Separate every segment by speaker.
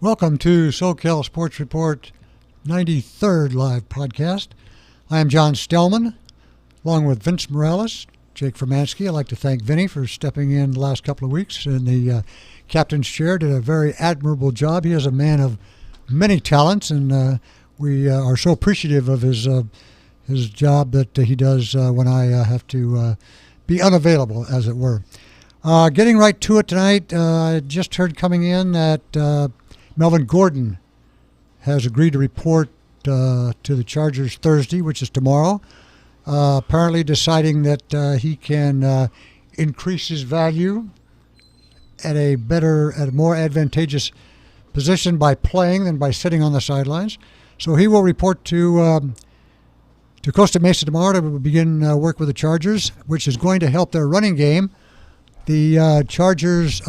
Speaker 1: Welcome to SoCal Sports Report 93rd live podcast. I am John Stellman, along with Vince Morales, Jake Formansky. I'd like to thank Vinny for stepping in the last couple of weeks in the captain's chair. Did a very admirable job. He is a man of many talents, and we are so appreciative of his job that he does when I have to be unavailable, as it were. Getting right to it tonight, I just heard coming in that Melvin Gordon has agreed to report to the Chargers Thursday, which is tomorrow, apparently deciding that he can increase his value at a more advantageous position by playing than by sitting on the sidelines. So he will report to Costa Mesa tomorrow to begin work with the Chargers, which is going to help their running game. The Chargers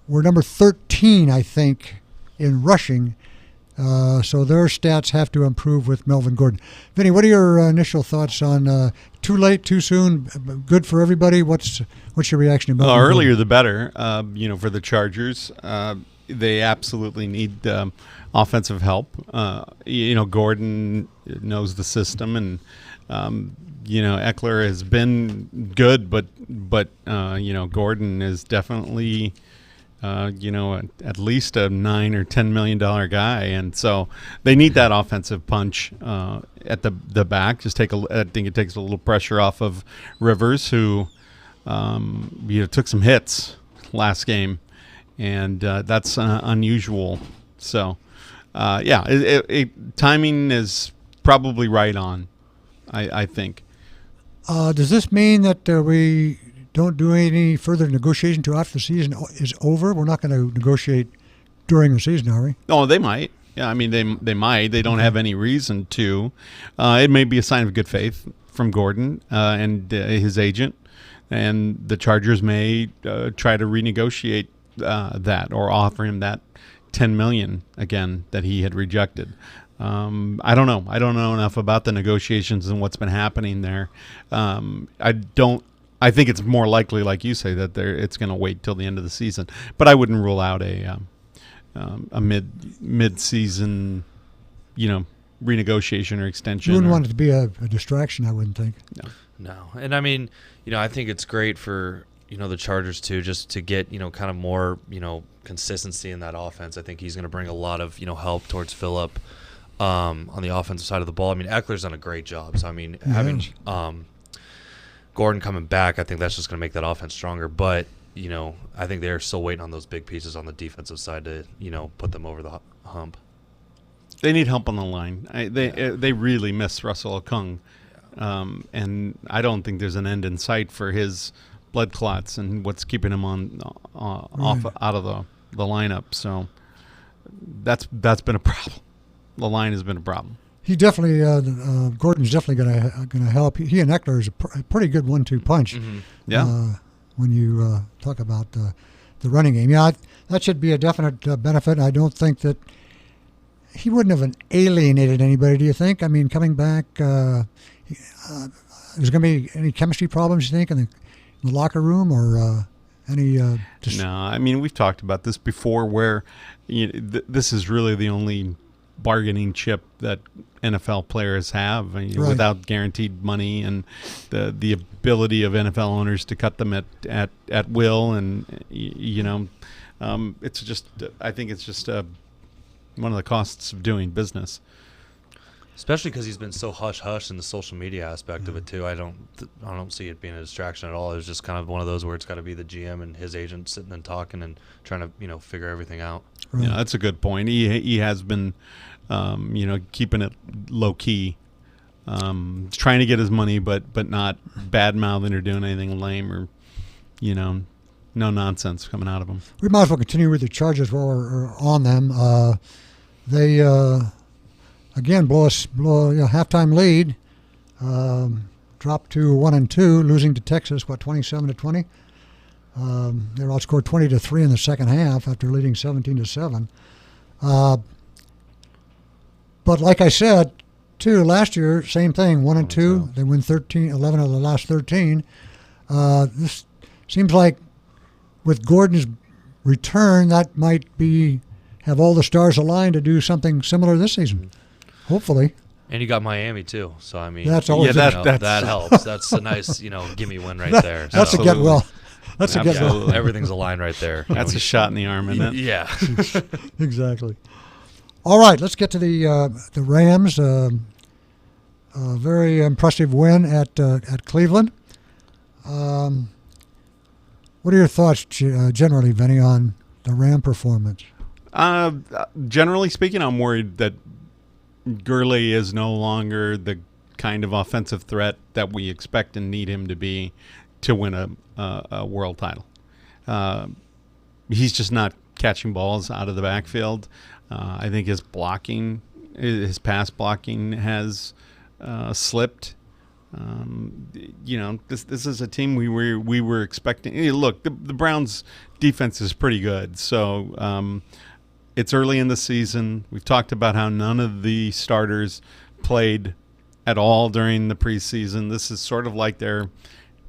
Speaker 1: were number 13, I think, in rushing. So their stats have to improve with Melvin Gordon. Vinny, what are your initial thoughts on too late, too soon, good for everybody? What's your reaction about Melvin
Speaker 2: earlier
Speaker 1: Gordon?
Speaker 2: the better, for the Chargers. They absolutely need offensive help. Gordon knows the system, and Eckler has been good, but Gordon is definitely at least a $9 or $10 million guy, and so they need that offensive punch at the back. I think it takes a little pressure off of Rivers, who took some hits last game, and that's unusual. So timing is probably right on, I think.
Speaker 1: Does this mean that we don't do any further negotiation until after the season is over? We're not going to negotiate during the season, are we?
Speaker 2: Oh, they might. Yeah, I mean, they might. They don't have any reason to. It may be a sign of good faith from Gordon and his agent, and the Chargers may try to renegotiate that or offer him that $10 million again that he had rejected. I don't know. I don't know enough about the negotiations and what's been happening there. I think it's more likely, like you say, that it's going to wait till the end of the season. But I wouldn't rule out a mid-season, renegotiation or extension.
Speaker 1: You wouldn't want it to be a distraction, I wouldn't think.
Speaker 3: No. And I mean, I think it's great for the Chargers too, just to get kind of more consistency in that offense. I think he's going to bring a lot of help towards Phillip on the offensive side of the ball. I mean, Eckler's done a great job. So I mean, having Gordon coming back, I think that's just going to make that offense stronger. But, I think they're still waiting on those big pieces on the defensive side to, put them over the hump.
Speaker 2: They need help on the line. They really miss Russell Okung. And I don't think there's an end in sight for his blood clots and what's keeping him out of the lineup. So that's been a problem. The line has been a problem.
Speaker 1: He definitely, Gordon's definitely going to help. He and Eckler is a pretty good 1-2 punch.
Speaker 2: Mm-hmm. Yeah.
Speaker 1: When you talk about the running game, that should be a definite benefit. I don't think that he wouldn't have alienated anybody. Do you think? I mean, coming back, there's going to be any chemistry problems, you think, in the locker room, or any?
Speaker 2: No, I mean, we've talked about this before, where this is really the only bargaining chip that NFL players have, right, without guaranteed money and the ability of NFL owners to cut them at will, and it's just, I think it's just one of the costs of doing business.
Speaker 3: Especially because he's been so hush-hush in the social media aspect of it too. I don't see it being a distraction at all. It's just kind of one of those where it's got to be the GM and his agent sitting and talking and trying to figure everything out.
Speaker 1: Right.
Speaker 2: Yeah, that's a good point. He has been keeping it low key, trying to get his money, but not bad mouthing or doing anything lame or no nonsense coming out of him.
Speaker 1: We might as well continue with the Chargers while we're on them. They again blow a halftime lead, dropped to 1-2, losing to Texas 27-20. They were outscored 20-3 in the second half after leading 17-7. But like I said, too, last year, same thing, 1-2. They win 11 of the last 13. This seems like with Gordon's return, that might be have all the stars aligned to do something similar this season. Hopefully.
Speaker 3: And you got Miami too, so I mean,
Speaker 1: That's always
Speaker 3: that helps. That's a nice, gimme win right there.
Speaker 1: That's
Speaker 3: so.
Speaker 1: a get well. That's
Speaker 2: Absolutely.
Speaker 1: a get well.
Speaker 3: Everything's aligned right there.
Speaker 2: That's a shot in the arm, isn't it?
Speaker 3: Yeah.
Speaker 1: Exactly. All right, let's get to the Rams. A very impressive win at Cleveland. What are your thoughts generally, Vinny, on the Ram performance?
Speaker 2: Generally speaking, I'm worried that Gurley is no longer the kind of offensive threat that we expect and need him to be to win a world title. He's just not catching balls out of the backfield. I think his pass blocking has slipped. This is a team we were expecting. Hey, look, the Browns' defense is pretty good, so it's early in the season. We've talked about how none of the starters played at all during the preseason. This is sort of like they're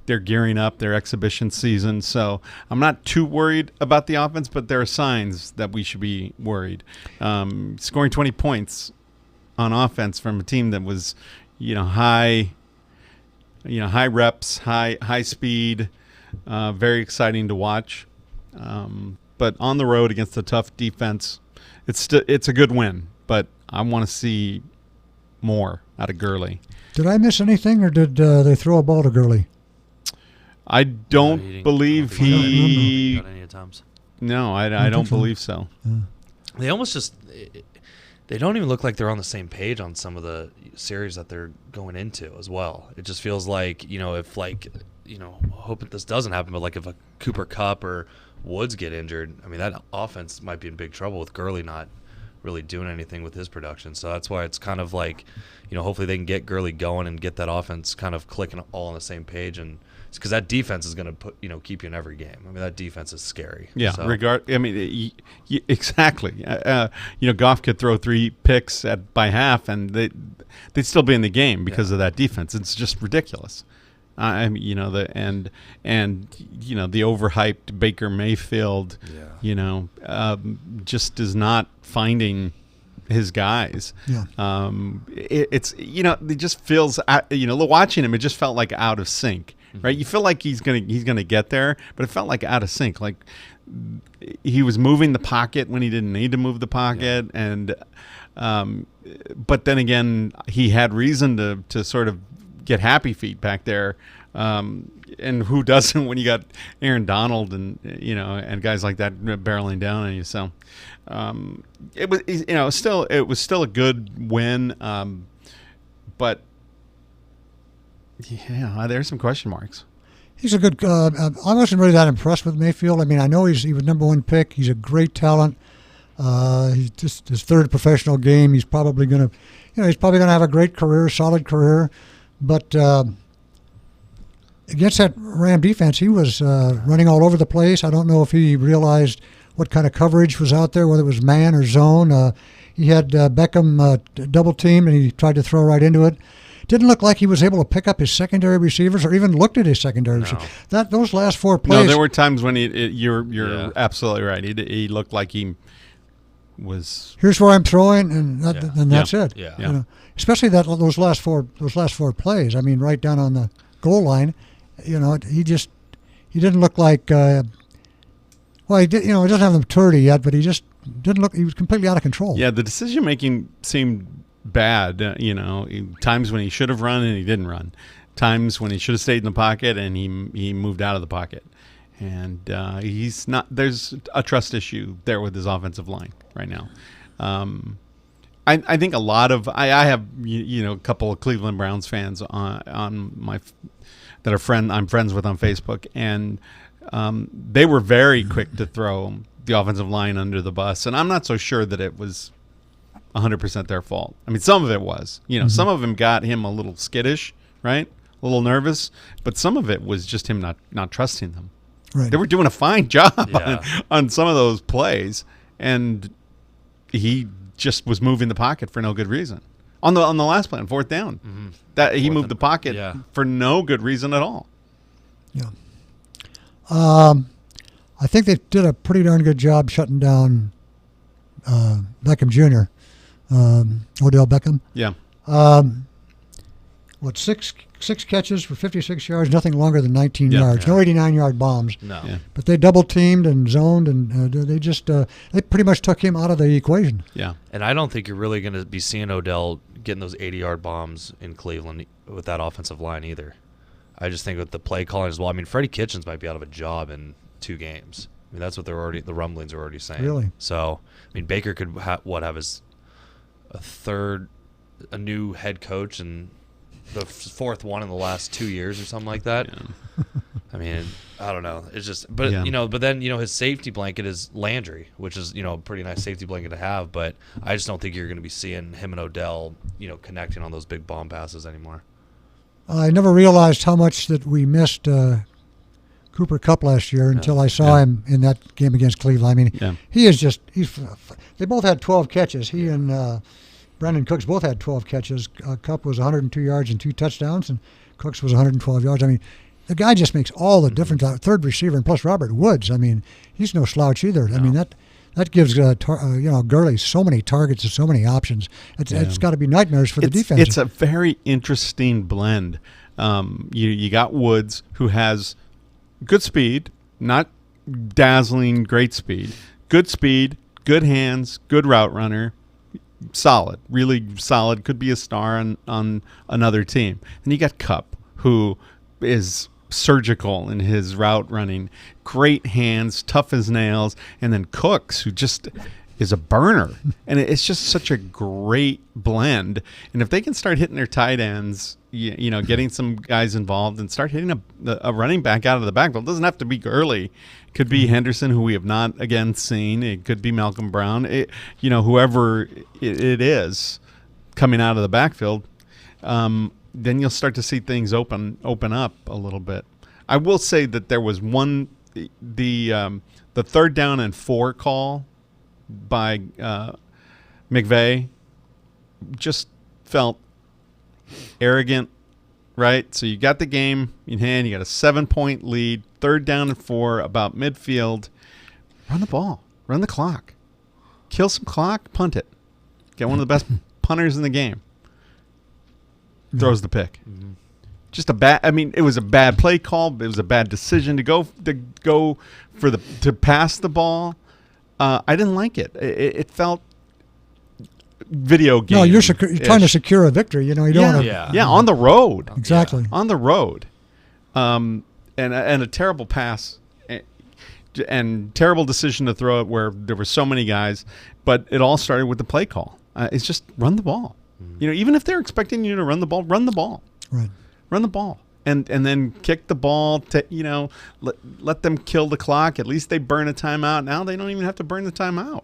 Speaker 2: gearing up their exhibition season. So I'm not too worried about the offense, but there are signs that we should be worried. Scoring 20 points on offense from a team that was, high reps, high speed, very exciting to watch. But on the road against a tough defense, it's a good win. But I want to see more out of Gurley.
Speaker 1: Did I miss anything, or did they throw a ball to Gurley?
Speaker 2: I don't believe he.
Speaker 3: Got any attempts.
Speaker 2: No, I don't believe so.
Speaker 3: They almost just. They don't even look like they're on the same page on some of the series that they're going into as well. It just feels like, hope that this doesn't happen, but like if a Cooper Kupp or Woods get injured, I mean, that offense might be in big trouble with Gurley not really doing anything with his production. So that's why it's kind of like, hopefully they can get Gurley going and get that offense kind of clicking all on the same page. And because that defense is going to keep you in every game. I mean, that defense is scary.
Speaker 2: Yeah, so. Exactly. Goff could throw 3 picks by half, and they'd still be in the game because of that defense. It's just ridiculous. The overhyped Baker Mayfield, just is not finding his guys.
Speaker 1: Yeah.
Speaker 2: It just feels, watching him, it just felt like out of sync. Right, you feel like he's gonna get there, but it felt like out of sync. Like he was moving the pocket when he didn't need to move the pocket, and but then again, he had reason to sort of get happy feet back there. And who doesn't when you got Aaron Donald and guys like that barreling down on you? So it was still a good win, but. Yeah, there's some question marks.
Speaker 1: He's a good. I wasn't really that impressed with Mayfield. I mean, I know he was number 1 pick. He's a great talent. He's just his 3rd professional game. He's probably going to, have a great career, solid career. But against that Ram defense, he was running all over the place. I don't know if he realized what kind of coverage was out there, whether it was man or zone. He had Beckham double teamed, and he tried to throw right into it. Didn't look like he was able to pick up his secondary receivers or even looked at his secondary receivers. Those last 4 plays.
Speaker 2: No, there were times when you're absolutely right. He looked like he was.
Speaker 1: Here's where I'm throwing, and that's it.
Speaker 3: Yeah.
Speaker 1: Especially those last four plays. I mean, right down on the goal line. He didn't look like. He did. He doesn't have the maturity yet, but he just didn't look. He was completely out of control.
Speaker 2: Yeah, the decision making seemed bad, times when he should have run and he didn't run, times when he should have stayed in the pocket and he moved out of the pocket, and he's not. There's a trust issue there with his offensive line right now. I think a lot of I have a couple of Cleveland Browns fans on my that I'm friends with on Facebook, and they were very quick to throw the offensive line under the bus, and I'm not so sure that it was 100% their fault. I mean, some of it was. Some of them got him a little skittish, right? A little nervous, but some of it was just him not trusting them.
Speaker 1: Right.
Speaker 2: They were doing a fine job on some of those plays, and he just was moving the pocket for no good reason. On the last play, on 4th down, that he moved the pocket for no good reason at all.
Speaker 1: Yeah. I think they did a pretty darn good job shutting down Beckham Jr., Odell Beckham.
Speaker 2: Yeah.
Speaker 1: Six catches for 56 yards, nothing longer than 19
Speaker 2: Yeah.
Speaker 1: yards.
Speaker 3: Yeah.
Speaker 1: No 89-yard bombs.
Speaker 3: No.
Speaker 2: Yeah.
Speaker 1: But they double teamed and zoned, and they pretty much took him out of the equation.
Speaker 2: Yeah.
Speaker 3: And I don't think you're really going to be seeing Odell getting those 80-yard bombs in Cleveland with that offensive line either. I just think with the play calling as well. I mean, Freddie Kitchens might be out of a job in 2 games. I mean, that's what the rumblings are already saying.
Speaker 1: Really?
Speaker 3: So, I mean, Baker could have his a new head coach and the 4th one in the last 2 years or something like that.
Speaker 2: Yeah.
Speaker 3: I mean, I don't know. It's just, but
Speaker 2: Yeah.
Speaker 3: but then his safety blanket is Landry, which is a pretty nice safety blanket to have. But I just don't think you're going to be seeing him and Odell, connecting on those big bomb passes anymore.
Speaker 1: I never realized how much that we missed Cooper Kupp last year until I saw him in that game against Cleveland. I mean, they both had 12 catches. He and Brandon Cooks both had 12 catches. Kupp was 102 yards and 2 touchdowns, and Cooks was 112 yards. I mean, the guy just makes all the difference. Third receiver, and plus Robert Woods. I mean, he's no slouch either. No. I mean, that gives Gurley so many targets and so many options. It's got to be nightmares for the defense.
Speaker 2: It's a very interesting blend. You got Woods, who has good speed, not dazzling great speed, good hands, good route runner, solid, really solid, could be a star on another team. And you got Kupp, who is surgical in his route running, great hands, tough as nails, and then Cooks, who just is a burner. And it's just such a great blend. And if they can start hitting their tight ends, getting some guys involved and start hitting a running back out of the backfield, it doesn't have to be Gurley. It could be Henderson, who we have not again seen. It could be Malcolm Brown. Whoever it is coming out of the backfield, then you'll start to see things open up a little bit. I will say that there was the 3rd down and 4 call by McVay just felt arrogant, right? So you got the game in hand. You got a 7-point lead, 3rd down and 4, about midfield. Run the ball. Run the clock. Kill some clock. Punt it. Get one of the best punters in the game. Throws the pick. Mm-hmm. Just it was a bad play call. It was a bad decision to go to pass the ball. I didn't like it. It felt video game.
Speaker 1: No, you're trying to secure a victory. You don't want to.
Speaker 2: On the road.
Speaker 1: Exactly.
Speaker 2: Yeah. On the road. And a terrible pass and terrible decision to throw it where there were so many guys. But it all started with the play call. It's just run the ball. Mm-hmm. Even if they're expecting you to run the ball, run the ball.
Speaker 1: Right.
Speaker 2: Run the ball. And then kick the ball to, let them kill the clock. At least they burn a timeout. Now they don't even have to burn the timeout.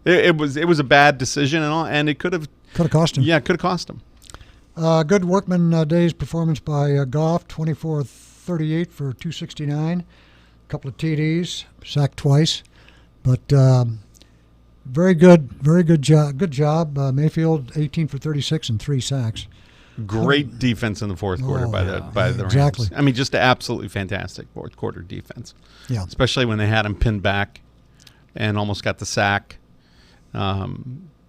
Speaker 2: It was a bad decision and it could have
Speaker 1: cost him.
Speaker 2: Yeah, it could have cost him.
Speaker 1: Good workman day's performance by Goff, 24-38 for 269. A couple of TDs, sacked twice. But very good job. Good job. Mayfield, 18 for 36 and 3 sacks.
Speaker 2: Great defense in the fourth quarter by the Rams.
Speaker 1: Exactly.
Speaker 2: I mean, just absolutely fantastic fourth quarter defense.
Speaker 1: Yeah.
Speaker 2: Especially when they had him pinned back and almost got the sack.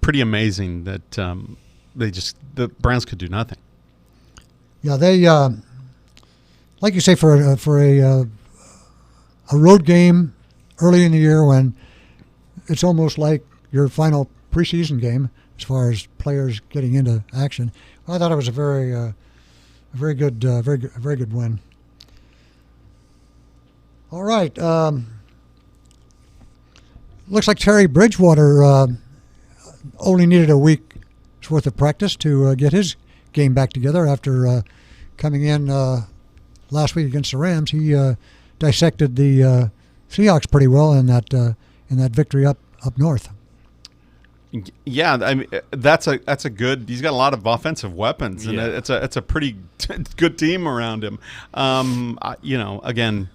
Speaker 2: Pretty amazing that the Browns could do nothing.
Speaker 1: Yeah, they like you say for a road game early in the year when it's almost like your final preseason game as far as players getting into action. I thought it was a very good win. All right. Looks like Terry Bridgewater only needed a week's worth of practice to get his game back together after coming in last week against the Rams. He dissected the Seahawks pretty well in that victory up north.
Speaker 2: Yeah, I mean that's a good. He's got a lot of offensive weapons, and it's a pretty good team around him. Again,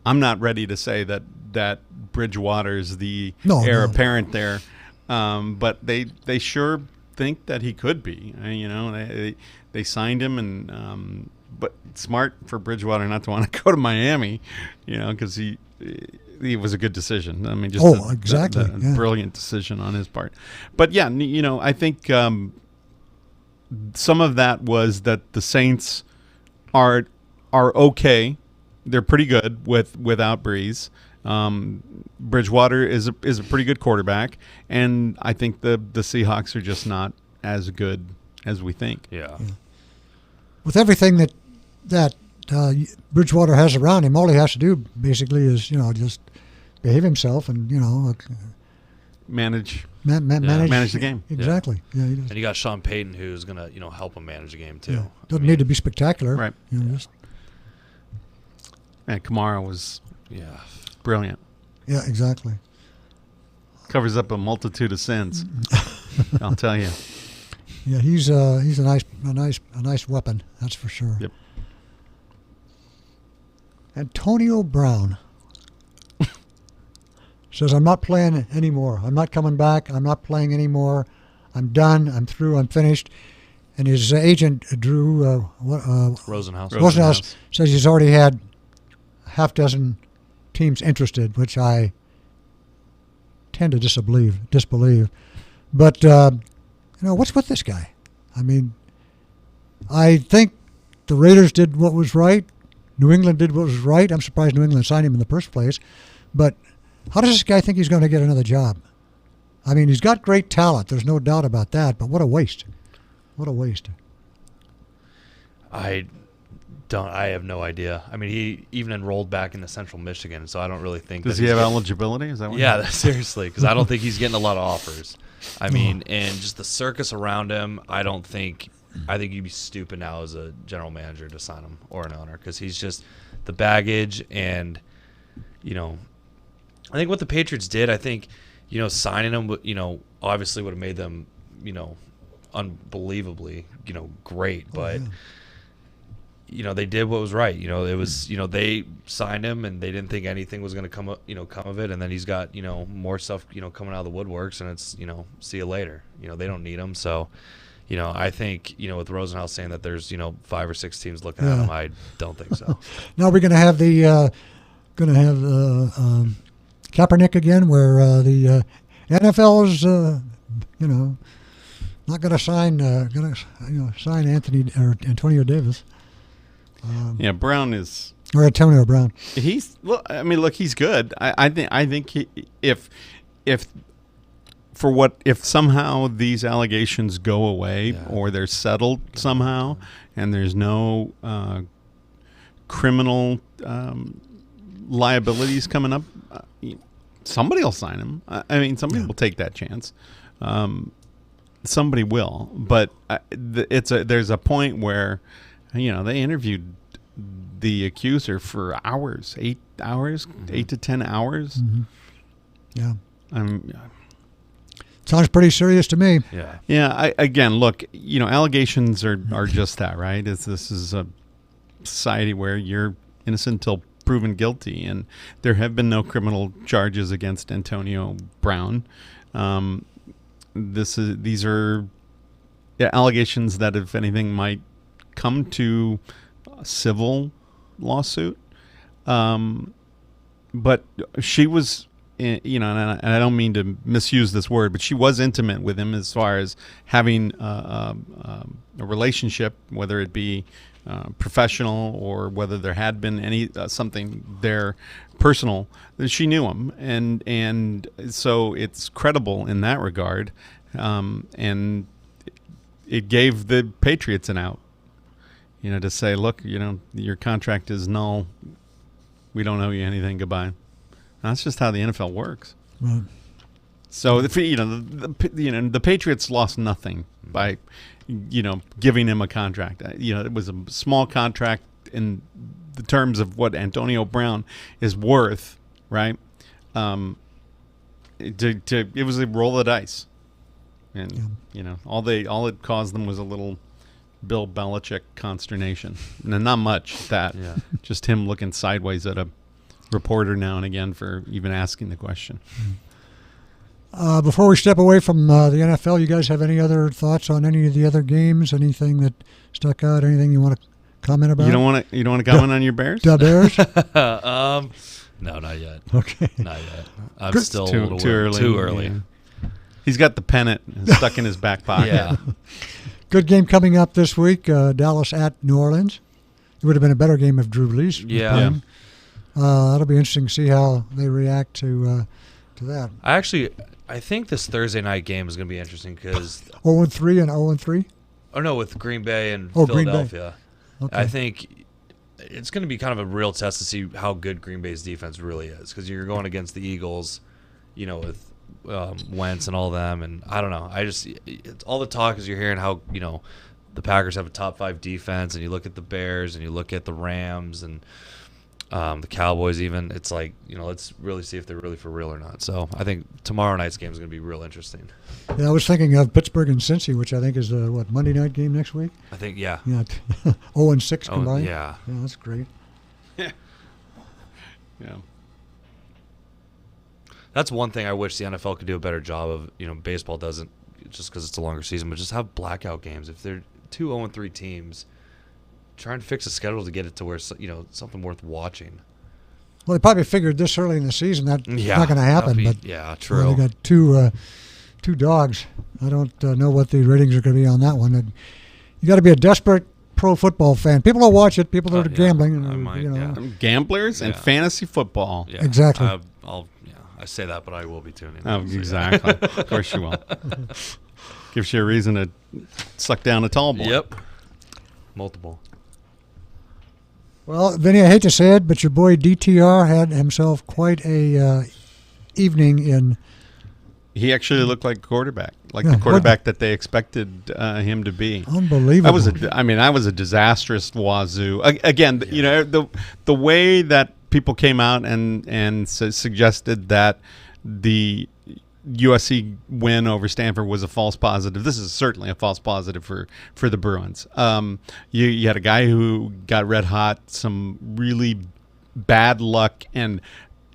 Speaker 2: I'm not ready to say that Bridgewater's the heir apparent there, but they sure think that he could be. They signed him, and but smart for Bridgewater not to want to go to Miami, because it was a good decision. I mean, just
Speaker 1: exactly,
Speaker 2: a brilliant decision on his part. But yeah, I think some of that was that the Saints are okay. They're pretty good without Breeze. Bridgewater is a pretty good quarterback, and I think the Seahawks are just not as good as we think.
Speaker 3: Yeah.
Speaker 1: With everything that Bridgewater has around him, all he has to do basically is just behave himself and
Speaker 2: manage the game.
Speaker 1: Exactly. Yeah.
Speaker 3: And you got Sean Payton, who's gonna help him manage the game too.
Speaker 1: Yeah. Doesn't need to be spectacular,
Speaker 2: right? And Kamara was brilliant.
Speaker 1: Yeah, exactly.
Speaker 2: Covers up a multitude of sins. I'll tell you.
Speaker 1: Yeah, he's a nice weapon. That's for sure.
Speaker 2: Yep.
Speaker 1: Antonio Brown says, "I'm not playing anymore. I'm not coming back. I'm not playing anymore. I'm done. I'm through. I'm finished." And his agent, Drew
Speaker 3: Rosenhaus,
Speaker 1: says he's already had half dozen teams interested, which I tend to disbelieve. But what's with this guy? I mean, I think the Raiders did what was right. New England did what was right. I'm surprised New England signed him in the first place. But how does this guy think he's going to get another job? I mean, he's got great talent. There's no doubt about that. But what a waste. What a waste.
Speaker 3: I have no idea. I mean, he even enrolled back into Central Michigan, so I don't really think.
Speaker 2: Does he have eligibility? Is that what?
Speaker 3: Yeah, seriously, because I don't think he's getting a lot of offers. I mean, and just the circus around him, I think you'd be stupid now as a general manager to sign him or an owner, because he's just the baggage. And I think what the Patriots did, I think signing him, obviously would have made them unbelievably great, but they did what was right. It was they signed him and they didn't think anything was going to come of it, and then he's got more stuff coming out of the woodworks, and it's see you later. They don't need him. So I think with Rosenhaus saying that there's 5 or 6 teams looking at him, I don't think so.
Speaker 1: Now we're going to have Kaepernick again, where the NFL is not going to sign Antonio Davis.
Speaker 2: Brown is,
Speaker 1: or Antonio Brown.
Speaker 2: He's he's good. I think if somehow these allegations go away or they're settled somehow, and there's no criminal liabilities coming up, somebody will sign him. I mean, somebody will take that chance. Somebody will, but there's a point where they interviewed the accuser for hours, 8 hours, 8 to 10 hours.
Speaker 1: Mm-hmm. Yeah. Sounds pretty serious to me.
Speaker 3: Yeah.
Speaker 2: Yeah. Again, look, allegations are just that, right? This is a society where you're innocent until proven guilty, and there have been no criminal charges against Antonio Brown. These are allegations that, if anything, might come to a civil lawsuit. But she was, and I don't mean to misuse this word, but she was intimate with him as far as having a relationship, whether it be professional or whether there had been any something there personal. She knew him, and so it's credible in that regard, and it gave the Patriots an out, to say, look, your contract is null. We don't owe you anything. Goodbye. That's just how the NFL works.
Speaker 1: Right.
Speaker 2: So the Patriots lost nothing by giving him a contract. It was a small contract in the terms of what Antonio Brown is worth, right? It was a roll of dice, and all it caused them was a little Bill Belichick consternation. And not much that, just him looking sideways at a reporter now and again for even asking the question.
Speaker 1: Before we step away from the NFL, you guys have any other thoughts on any of the other games? Anything that stuck out? Anything you want to comment about?
Speaker 2: You don't want to comment on your Bears?
Speaker 1: The Bears?
Speaker 3: No, not yet.
Speaker 1: Okay.
Speaker 3: Not yet. I'm
Speaker 1: Good.
Speaker 3: still
Speaker 2: Too
Speaker 3: a little
Speaker 2: early.
Speaker 3: Too early.
Speaker 2: Yeah. He's got the pennant stuck in his back pocket.
Speaker 3: Yeah.
Speaker 1: Good game coming up this week. Dallas at New Orleans. It would have been a better game if Drew Brees was
Speaker 3: Yeah.
Speaker 1: playing. That'll be interesting to see how they react to that.
Speaker 3: I think this Thursday night game is going to be interesting because
Speaker 1: 0-3 and 0-3.
Speaker 3: Oh no, with Green Bay and
Speaker 1: Green Bay.
Speaker 3: Philadelphia.
Speaker 1: Okay.
Speaker 3: I think it's going to be kind of a real test to see how good Green Bay's defense really is, because you're going against the Eagles, with Wentz and all them, and I don't know. It's all the talk is you're hearing how the Packers have a top 5 defense, and you look at the Bears and you look at the Rams and the Cowboys even. It's like, let's really see if they're really for real or not. So I think tomorrow night's game is going to be real interesting.
Speaker 1: Yeah, I was thinking of Pittsburgh and Cincy, which I think is the Monday night game next week.
Speaker 3: I think, yeah.
Speaker 1: Yeah, 0-6 combined.
Speaker 3: Yeah.
Speaker 1: Yeah, that's great.
Speaker 2: Yeah.
Speaker 3: That's one thing I wish the NFL could do a better job of. Baseball doesn't, just because it's a longer season, but just have blackout games. If they're 2 0-3 teams, try and fix a schedule to get it to where something worth watching.
Speaker 1: Well, they probably figured this early in the season that's
Speaker 3: Yeah,
Speaker 1: not going to happen. But
Speaker 3: true.
Speaker 1: they got two dogs. I don't know what the ratings are going to be on that one. You got to be a desperate pro football fan. People don't watch it. People that are gambling.
Speaker 3: I might, yeah.
Speaker 2: Gamblers and fantasy football.
Speaker 3: Yeah.
Speaker 1: Exactly.
Speaker 3: I say that, but I will be tuning in.
Speaker 2: Oh,
Speaker 3: So, yeah.
Speaker 2: exactly. Of course you will. Gives you a reason to suck down a tall boy.
Speaker 3: Yep. Multiple.
Speaker 1: Well, Vinny, I hate to say it, but your boy DTR had himself quite a evening in.
Speaker 2: He actually looked like a quarterback, like
Speaker 1: Yeah,
Speaker 2: the quarterback that they expected him to be.
Speaker 1: Unbelievable.
Speaker 2: I was a disastrous Wazoo. Again, the way that people came out and suggested that the USC win over Stanford was a false positive. This is certainly a false positive for the Bruins. You had a guy who got red hot, some really bad luck and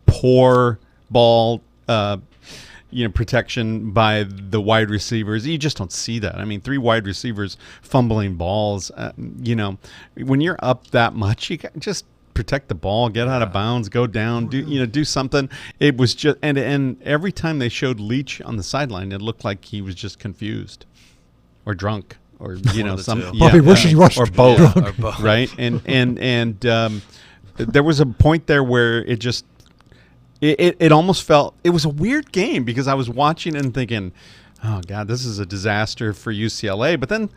Speaker 2: poor ball protection by the wide receivers. You just don't see that. I mean, 3 wide receivers fumbling balls. When you're up that much, you got just protect the ball, get out of bounds, go down, do something. It was just and every time they showed Leach on the sideline, it looked like he was just confused or drunk or
Speaker 1: Probably wishes he was
Speaker 2: or both,
Speaker 3: or both.
Speaker 2: right? And there was a point there where it just. It almost felt it was a weird game because I was watching and thinking, oh God, this is a disaster for UCLA. But then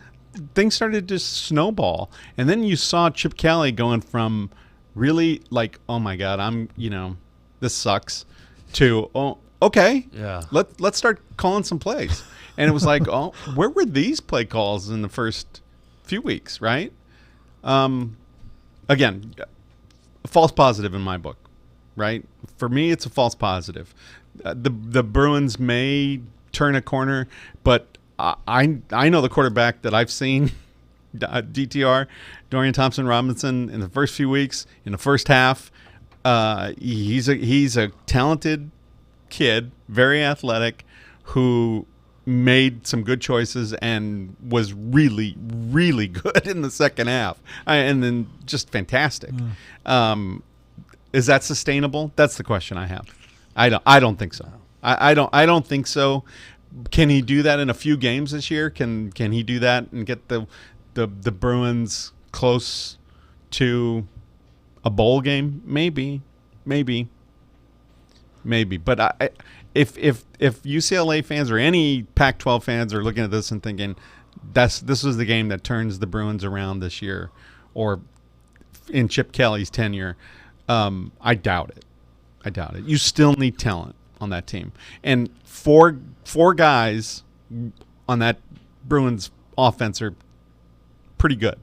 Speaker 2: things started to snowball, and then you saw Chip Kelly going from really like, oh my God, this sucks, to okay,
Speaker 3: Yeah.
Speaker 2: let's start calling some plays. And it was like, oh, where were these play calls in the first few weeks, right? Again, a false positive in my book. Right? For me, it's a false positive. The Bruins may turn a corner, but I know the quarterback that I've seen, DTR, Dorian Thompson-Robinson, in the first few weeks, in the first half. He's a talented kid, very athletic, who made some good choices and was really, really good in the second half, and then just fantastic. Is that sustainable? That's the question I have. I don't think so. I don't think so. Can he do that in a few games this year? Can he do that and get the Bruins close to a bowl game? Maybe. But if UCLA fans or any Pac-12 fans are looking at this and thinking this was the game that turns the Bruins around this year, or in Chip Kelly's tenure. I doubt it. You still need talent on that team, and four guys on that Bruins offense are pretty good,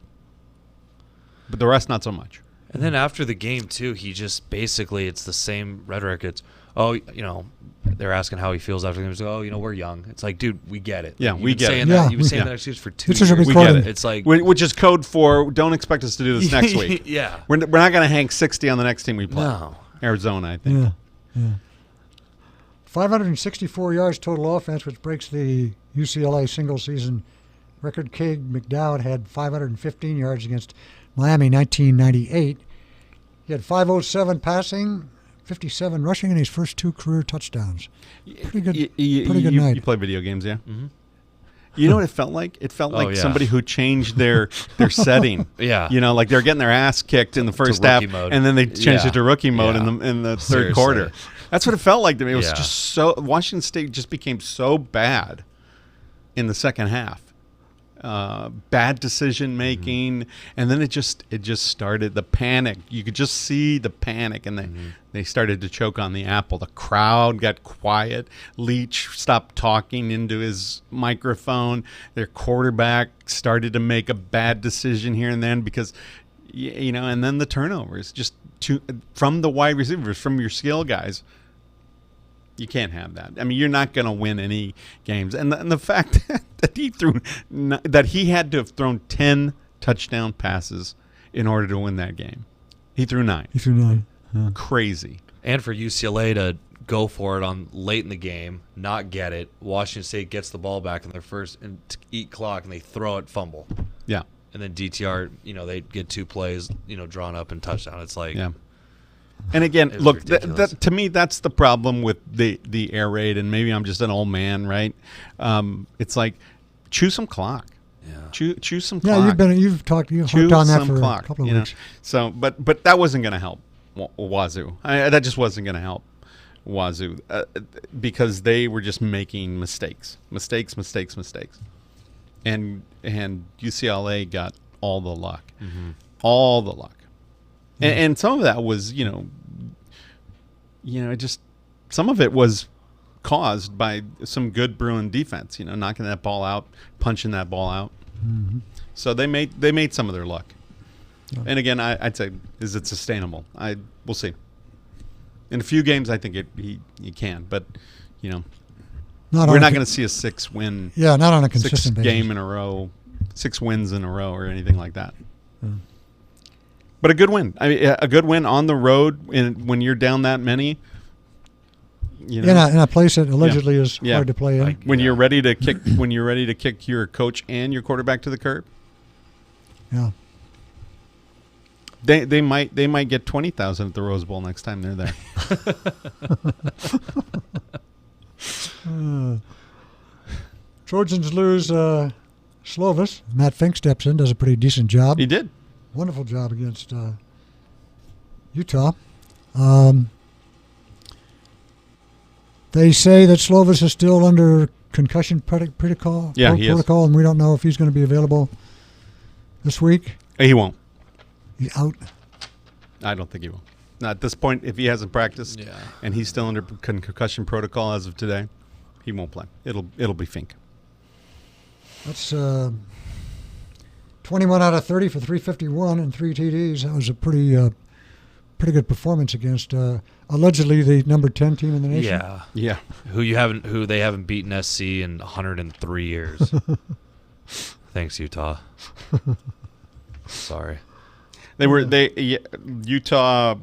Speaker 2: but the rest not so much.
Speaker 3: And then after the game too, he just basically, it's the same rhetoric. It's they're asking how he feels after the game. He's like, we're young. It's like, dude, we get it.
Speaker 2: Yeah, we get it.
Speaker 3: You've been saying that excuse for 2
Speaker 1: This is a
Speaker 3: years.
Speaker 2: We get it.
Speaker 3: It's like,
Speaker 2: Which is code for don't expect us to do this next week.
Speaker 3: Yeah.
Speaker 2: We're not going to hang 60 on the next team we play.
Speaker 3: No.
Speaker 2: Arizona, I think.
Speaker 1: Yeah. 564 yards total offense, which breaks the UCLA single-season record. Cade McDowd had 515 yards against Miami 1998. He had 507 passing, 57 rushing in his first 2 career touchdowns. Pretty good.
Speaker 2: Pretty
Speaker 1: good night.
Speaker 2: You play video games, yeah?
Speaker 3: Mm-hmm.
Speaker 2: You know what it felt like? It felt like somebody who changed their setting.
Speaker 3: Yeah.
Speaker 2: You know, like they're getting their ass kicked in the first half,
Speaker 3: mode.
Speaker 2: and then they changed it to rookie mode
Speaker 3: Yeah.
Speaker 2: in the third
Speaker 3: Seriously.
Speaker 2: quarter. That's what it felt like to me. It was
Speaker 3: Yeah.
Speaker 2: just so Washington State just became so bad in the second half. Bad decision making, and then it just started the panic. You could just see the panic, and they started to choke on the apple. The crowd got quiet. Leach stopped talking into his microphone. Their quarterback started to make a bad decision here and then because, you know, and then the turnovers just from the wide receivers, from your skill guys. You can't have that. I mean, you're not going to win any games. And the fact that he had to have thrown 10 touchdown passes in order to win that game. He threw 9.
Speaker 1: He threw 9. Yeah.
Speaker 2: Crazy.
Speaker 3: And for UCLA to go for it on late in the game, not get it. Washington State gets the ball back in their first and to eat clock, and they throw it, fumble.
Speaker 2: Yeah.
Speaker 3: And then DTR, you know, they get 2 plays, you know, drawn up and touchdown. It's like,
Speaker 2: yeah. And again,
Speaker 3: It was
Speaker 2: look,
Speaker 3: ridiculous.
Speaker 2: that, to me, that's the problem with the air raid, and maybe I'm just an old man, right? It's like, chew some clock.
Speaker 3: yeah.
Speaker 2: Chew some
Speaker 1: Yeah,
Speaker 2: clock.
Speaker 1: you've harped
Speaker 2: Chew
Speaker 1: on that
Speaker 2: some
Speaker 1: for
Speaker 2: clock,
Speaker 1: a couple of
Speaker 2: you know?
Speaker 1: weeks.
Speaker 2: So, but that wasn't going to help Wazoo. That just wasn't going to help Wazoo because they were just making mistakes, and UCLA got all the luck, all the luck, and some of that was just some of it was caused by some good Bruin defense, knocking that ball out, punching that ball out.
Speaker 1: Mm-hmm.
Speaker 2: So they made some of their luck.
Speaker 1: Yeah.
Speaker 2: And again, I'd say, is it sustainable? We'll see. In a few games, I think he can, but we're not going to see a 6-win.
Speaker 1: Yeah, not on a consistent
Speaker 2: 6
Speaker 1: basis.
Speaker 2: game in a row, 6 wins in a row, or anything like that.
Speaker 1: Yeah.
Speaker 2: But a good win. I mean, a good win on the road, when you're down that many.
Speaker 1: In a place that allegedly is hard to play in.
Speaker 2: When you're ready to kick, your coach and your quarterback to the curb.
Speaker 1: Yeah.
Speaker 2: They might get 20,000 at the Rose Bowl next time they're there.
Speaker 1: Trojans lose Slovis. Matt Fink steps in, does a pretty decent job.
Speaker 2: He did.
Speaker 1: Wonderful job against Utah. They say that Slovis is still under concussion protocol.
Speaker 2: Yeah, he is.
Speaker 1: Protocol, and we don't know if he's going to be available this week.
Speaker 2: He won't.
Speaker 1: He's out.
Speaker 2: I don't think he will. Not at this point. If he hasn't practiced and he's still under concussion protocol as of today, he won't play. It'll be Fink.
Speaker 1: That's 21 out of 30 for 351 and 3 TDs. That was a pretty good performance against allegedly the number 10 team in the nation.
Speaker 3: Yeah. Who they haven't beaten SC in 103 years. Thanks, Utah. Sorry.
Speaker 2: Utah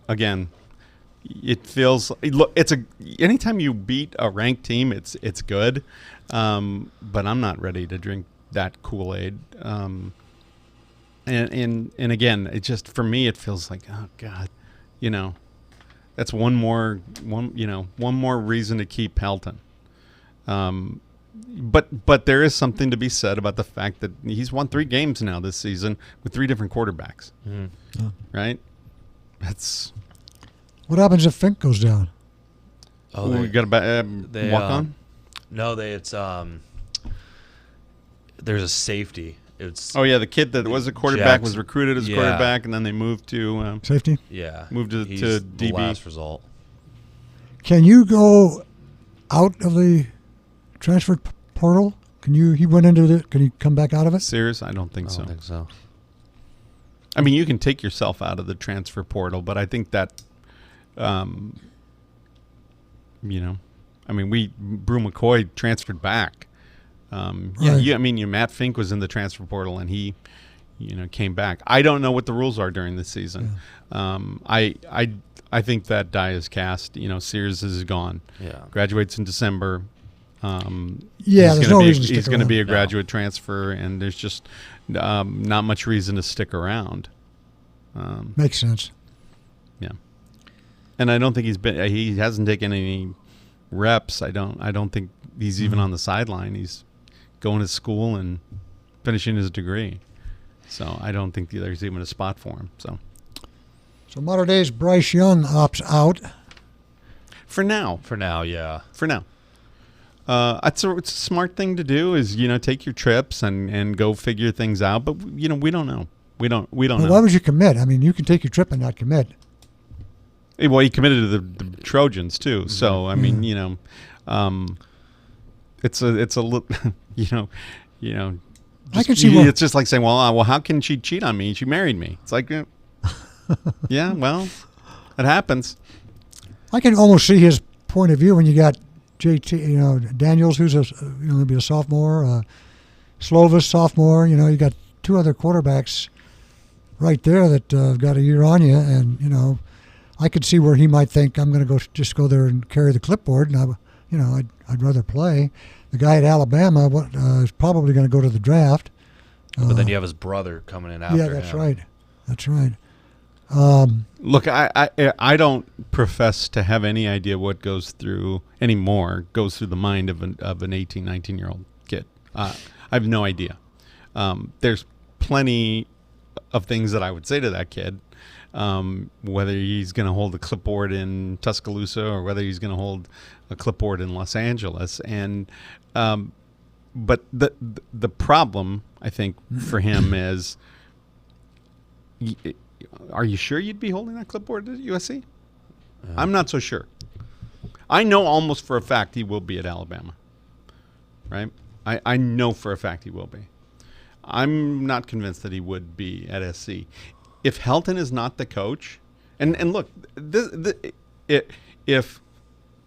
Speaker 2: again. It feels anytime you beat a ranked team, it's good. But I'm not ready to drink that Kool-Aid. And again, it just, for me, it feels like, oh God, that's one more reason to keep Pelton. But there is something to be said about the fact that he's won 3 games now this season with 3 different quarterbacks. Right? That's
Speaker 1: what happens if Fink goes down?
Speaker 2: we got to walk on.
Speaker 3: No, it's there's a safety. It's
Speaker 2: The kid that was a quarterback was recruited as a
Speaker 3: Yeah.
Speaker 2: quarterback, and then they moved to
Speaker 1: Safety?
Speaker 2: moved to
Speaker 3: he's
Speaker 2: DB.
Speaker 3: the last result.
Speaker 1: Can you go out of the transfer portal? He went into it. Can he come back out of it?
Speaker 2: Sears, I don't think
Speaker 3: I
Speaker 2: so.
Speaker 3: don't think so.
Speaker 2: I mean, you can take yourself out of the transfer portal, but I think that, Brew McCoy transferred back.
Speaker 1: Right.
Speaker 2: Matt Fink was in the transfer portal, and he, came back. I don't know what the rules are during this season.
Speaker 1: Yeah.
Speaker 2: I think that die is cast. Sears is gone.
Speaker 3: Yeah.
Speaker 2: Graduates in December.
Speaker 1: There's no reason to stick
Speaker 2: He's going to be a
Speaker 3: No.
Speaker 2: graduate transfer, and there's just not much reason to stick around.
Speaker 1: Makes sense.
Speaker 2: Yeah. and I don't think he hasn't taken any reps. I don't think he's even on the sideline. He's going to school and finishing his degree. So I don't think there's even a spot for him. So
Speaker 1: Mater Dei's Bryce Young opts out.
Speaker 2: For now.
Speaker 3: Yeah.
Speaker 2: For now. It's a smart thing to do is, take your trips and go figure things out. But, we don't know. We don't know.
Speaker 1: Why would you commit? I mean, you can take your trip and not commit.
Speaker 2: Well, he committed to the Trojans too. Mm-hmm. So, I mean, it's a little,
Speaker 1: I can see
Speaker 2: it's just like saying, well, how can she cheat on me? She married me. It's like, yeah, well, it happens.
Speaker 1: I can almost see his point of view when you got JT, Daniels, who's going to be a sophomore, Slovis, sophomore. You got two other quarterbacks right there that got a year on you, and I could see where he might think I'm going to go there and carry the clipboard, and I'd rather play. The guy at Alabama is probably going to go to the draft.
Speaker 3: But then you have his brother coming in after him.
Speaker 1: Yeah, that's right. That's right.
Speaker 2: Look, I don't profess to have any idea what goes through the mind of an 18, 19-year-old kid. I have no idea. There's plenty of things that I would say to that kid, whether he's going to hold a clipboard in Tuscaloosa or whether he's going to hold a clipboard in Los Angeles. And but the problem, I think, for him is, are you sure you'd be holding that clipboard at USC? I'm not so sure. I know almost for a fact he will be at Alabama, right? I know for a fact he will be. I'm not convinced that he would be at SC. If Helton is not the coach, and look, if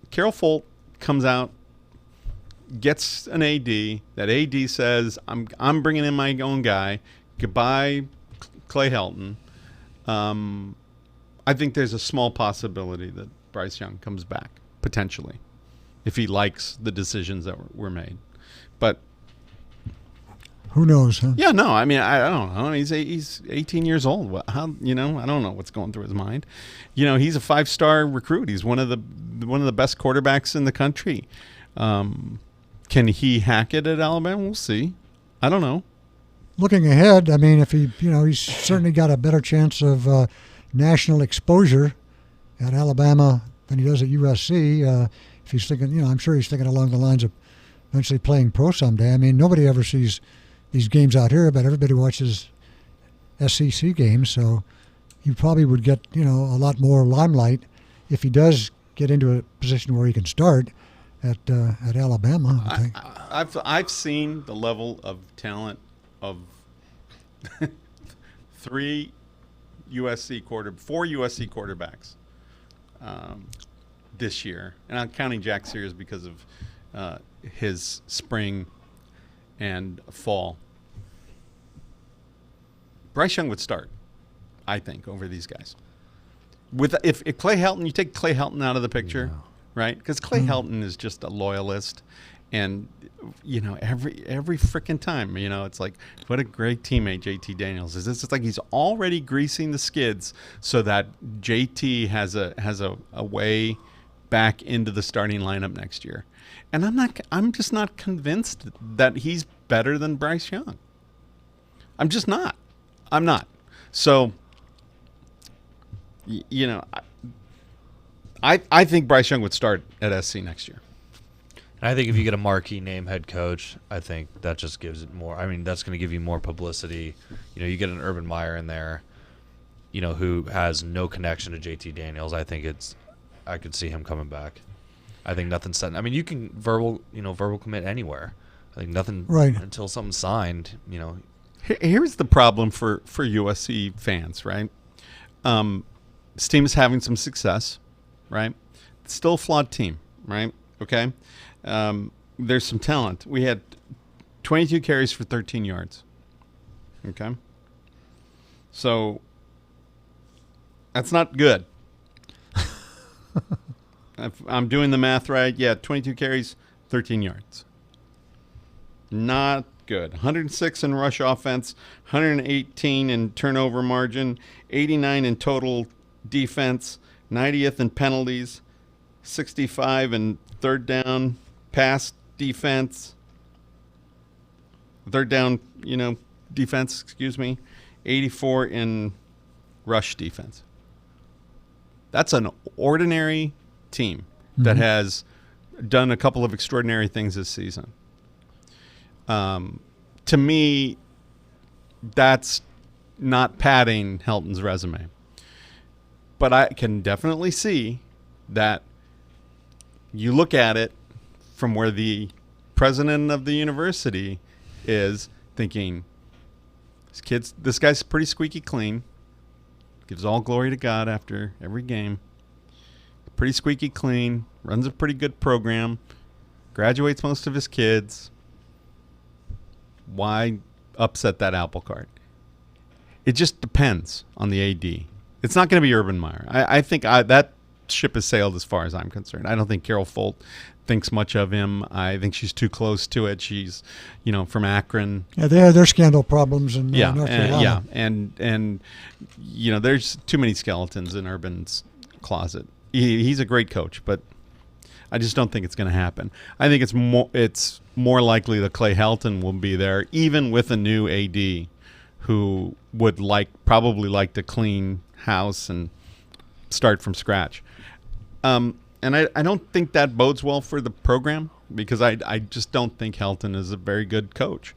Speaker 2: Carol Folt comes out, gets an AD, that AD says, I'm bringing in my own guy, goodbye Clay Helton, I think there's a small possibility that Bryce Young comes back, potentially, if he likes the decisions that were made. But
Speaker 1: who knows, huh?
Speaker 2: Yeah, no, I mean, I don't know. He's 18 years old. How, I don't know what's going through his mind. He's a 5-star recruit. He's one of the best quarterbacks in the country. Can he hack it at Alabama? We'll see. I don't know.
Speaker 1: Looking ahead, I mean, if he's certainly got a better chance of national exposure at Alabama than he does at USC. If he's thinking, I'm sure he's thinking along the lines of eventually playing pro someday. I mean, nobody ever sees these games out here, but everybody watches SEC games, so he probably would get, a lot more limelight if he does get into a position where he can start at Alabama. I think.
Speaker 2: I've seen the level of talent of 4 USC quarterbacks this year, and I'm counting Jack Sears because of his spring and fall. Bryce Young would start, I think, over these guys. If Clay Helton, you take Clay Helton out of the picture, right? Because Clay Helton is just a loyalist, and every freaking time, it's like, what a great teammate JT Daniels is. It's like he's already greasing the skids so that JT has a way back into the starting lineup next year. And I'm just not convinced that he's better than Bryce Young. I'm just not. I'm not. So, I think Bryce Young would start at SC next year.
Speaker 3: I think if you get a marquee name head coach, I think that just gives it more. I mean, that's going to give you more publicity. You get an Urban Meyer in there, who has no connection to JT Daniels. I could see him coming back. I think nothing's set. I mean, you can verbal commit anywhere. I think nothing until something's signed.
Speaker 2: Here's the problem for USC fans, right? This team is having some success, right? It's still a flawed team, right? Okay. There's some talent. We had 22 carries for 13 yards. Okay. So that's not good. If I'm doing the math right, 22 carries, 13 yards. Not good. 106 in rush offense, 118 in turnover margin, 89 in total defense, 90th in penalties, 65 in third down pass defense, third down, defense, 84 in rush defense. That's an ordinary team that has done a couple of extraordinary things this season. To me, that's not padding Helton's resume. But I can definitely see that you look at it from where the president of the university is thinking, this guy's pretty squeaky clean, gives all glory to God after every game, pretty squeaky clean, runs a pretty good program, graduates most of his kids. Why upset that apple cart? It just depends on the AD. It's not going to be Urban Meyer. I think that ship has sailed as far as I'm concerned. I don't think Carol Folt thinks much of him. I think she's too close to it. She's, from Akron.
Speaker 1: Yeah, they have their scandal problems in
Speaker 2: North
Speaker 1: Carolina.
Speaker 2: And there's too many skeletons in Urban's closet. He's a great coach, but I just don't think it's going to happen. I think it's more likely that Clay Helton will be there, even with a new AD who would probably like to clean house and start from scratch. And I don't think that bodes well for the program, because I just don't think Helton is a very good coach.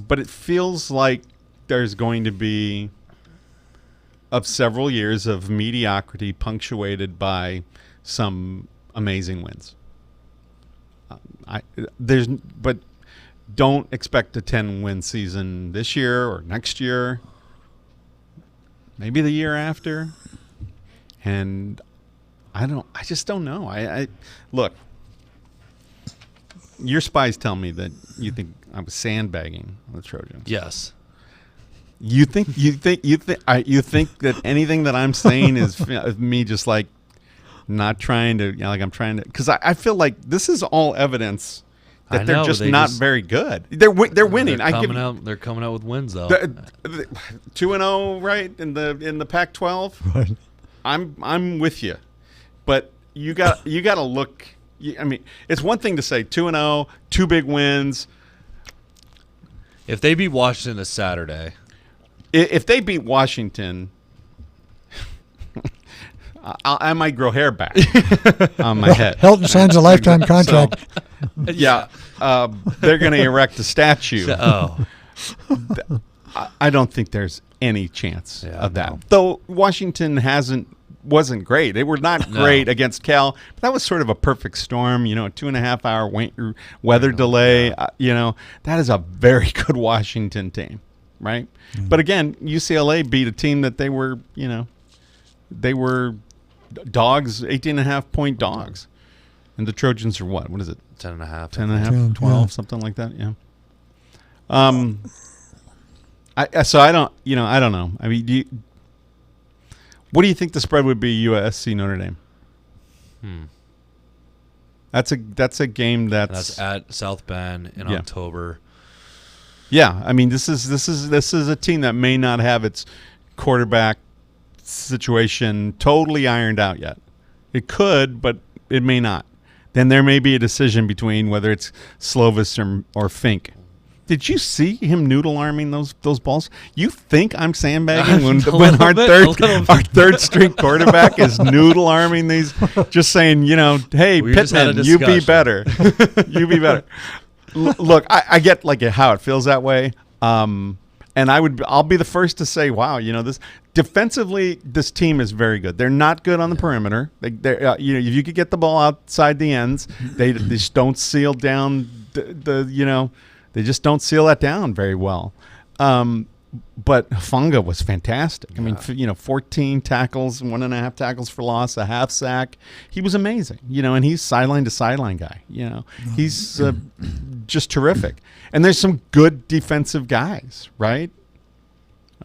Speaker 2: But it feels like there's going to be several years of mediocrity punctuated by some amazing wins. But don't expect a 10-win season this year or next year, maybe the year after. And I just don't know. I look, your spies tell me that you think I was sandbagging the Trojans.
Speaker 3: Yes.
Speaker 2: You think that anything that I'm saying is me just not trying to, I'm trying to, because I feel like this is all evidence that they're just not very good. They're winning.
Speaker 3: They're coming out with wins though.
Speaker 2: 2-0, right, in the Pac-12.
Speaker 1: Right.
Speaker 2: I'm with you, but you got to look. I mean, it's one thing to say 2-0, 2 big wins.
Speaker 3: If they beat Washington this Saturday,
Speaker 2: if they beat Washington, I might grow hair back on my head.
Speaker 1: Helton signs a lifetime contract.
Speaker 2: Yeah, they're going to erect a statue. I don't think there's any chance of that. No. Though Washington wasn't great. They were not great against Cal. But that was sort of a perfect storm. A 2.5-hour weather delay.
Speaker 3: Yeah.
Speaker 2: That is a very good Washington team, right? Mm-hmm. But again, UCLA beat a team that they were dogs, 18.5-point dogs. And the Trojans are what? What is it?
Speaker 3: 10.5.
Speaker 2: 10.5, 12, something like that, yeah. So I don't know. I mean, what do you think the spread would be USC Notre Dame? That's a game that's
Speaker 3: at South Bend in October.
Speaker 2: Yeah, I mean this is a team that may not have its quarterback situation totally ironed out yet. It could, but it may not. Then there may be a decision between whether it's Slovis or Fink. Did you see him noodle arming those balls? You think I'm sandbagging when our third string quarterback is noodle arming these, just saying, hey, Pittman, you be better. You be better. Look, I get how it feels that way. And I'll be the first to say, wow, this defensively, this team is very good. They're not good on the perimeter. If you could get the ball outside the ends, they just don't seal down they just don't seal that down very well. But Hufanga was fantastic. I mean, 14 tackles, 1.5 tackles for loss, a half sack. He was amazing, and he's sideline to sideline guy. He's just terrific. And there's some good defensive guys, right?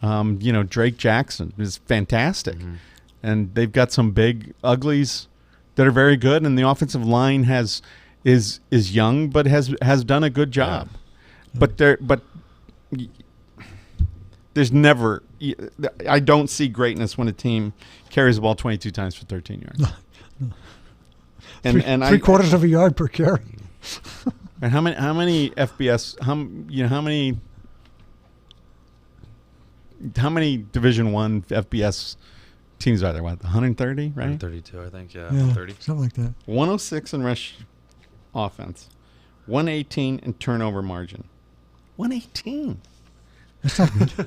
Speaker 2: Drake Jackson is fantastic. Mm-hmm. And they've got some big uglies that are very good. And the offensive line is young, but has done a good job. Yeah. But There's never. I don't see greatness when a team carries the ball 22 times for 13 yards. And
Speaker 1: three quarters of a yard per carry.
Speaker 2: And how many FBS? How many Division I FBS teams are there? What, 130, right?
Speaker 3: 132, I think. Yeah,
Speaker 1: Yeah,
Speaker 3: 30.
Speaker 1: something like that.
Speaker 2: 106 in rush offense, 118 in turnover margin. 118.
Speaker 1: That's not good.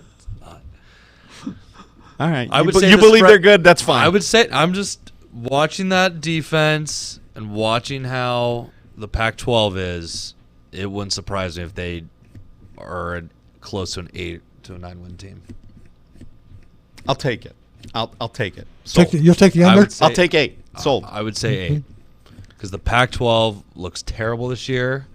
Speaker 2: All right.
Speaker 3: I would say
Speaker 2: you
Speaker 3: the
Speaker 2: believe
Speaker 3: spread-
Speaker 2: they're good. That's fine.
Speaker 3: I would say I'm just watching that defense and watching how the Pac-12 is. It wouldn't surprise me if they are close to an 8 to a 9-win team.
Speaker 2: I'll take it. I'll take it. Sold.
Speaker 1: You'll take the
Speaker 3: I
Speaker 1: under?
Speaker 3: would say-
Speaker 2: I'll take 8. Sold.
Speaker 3: I would say 8 because the Pac-12 looks terrible this year,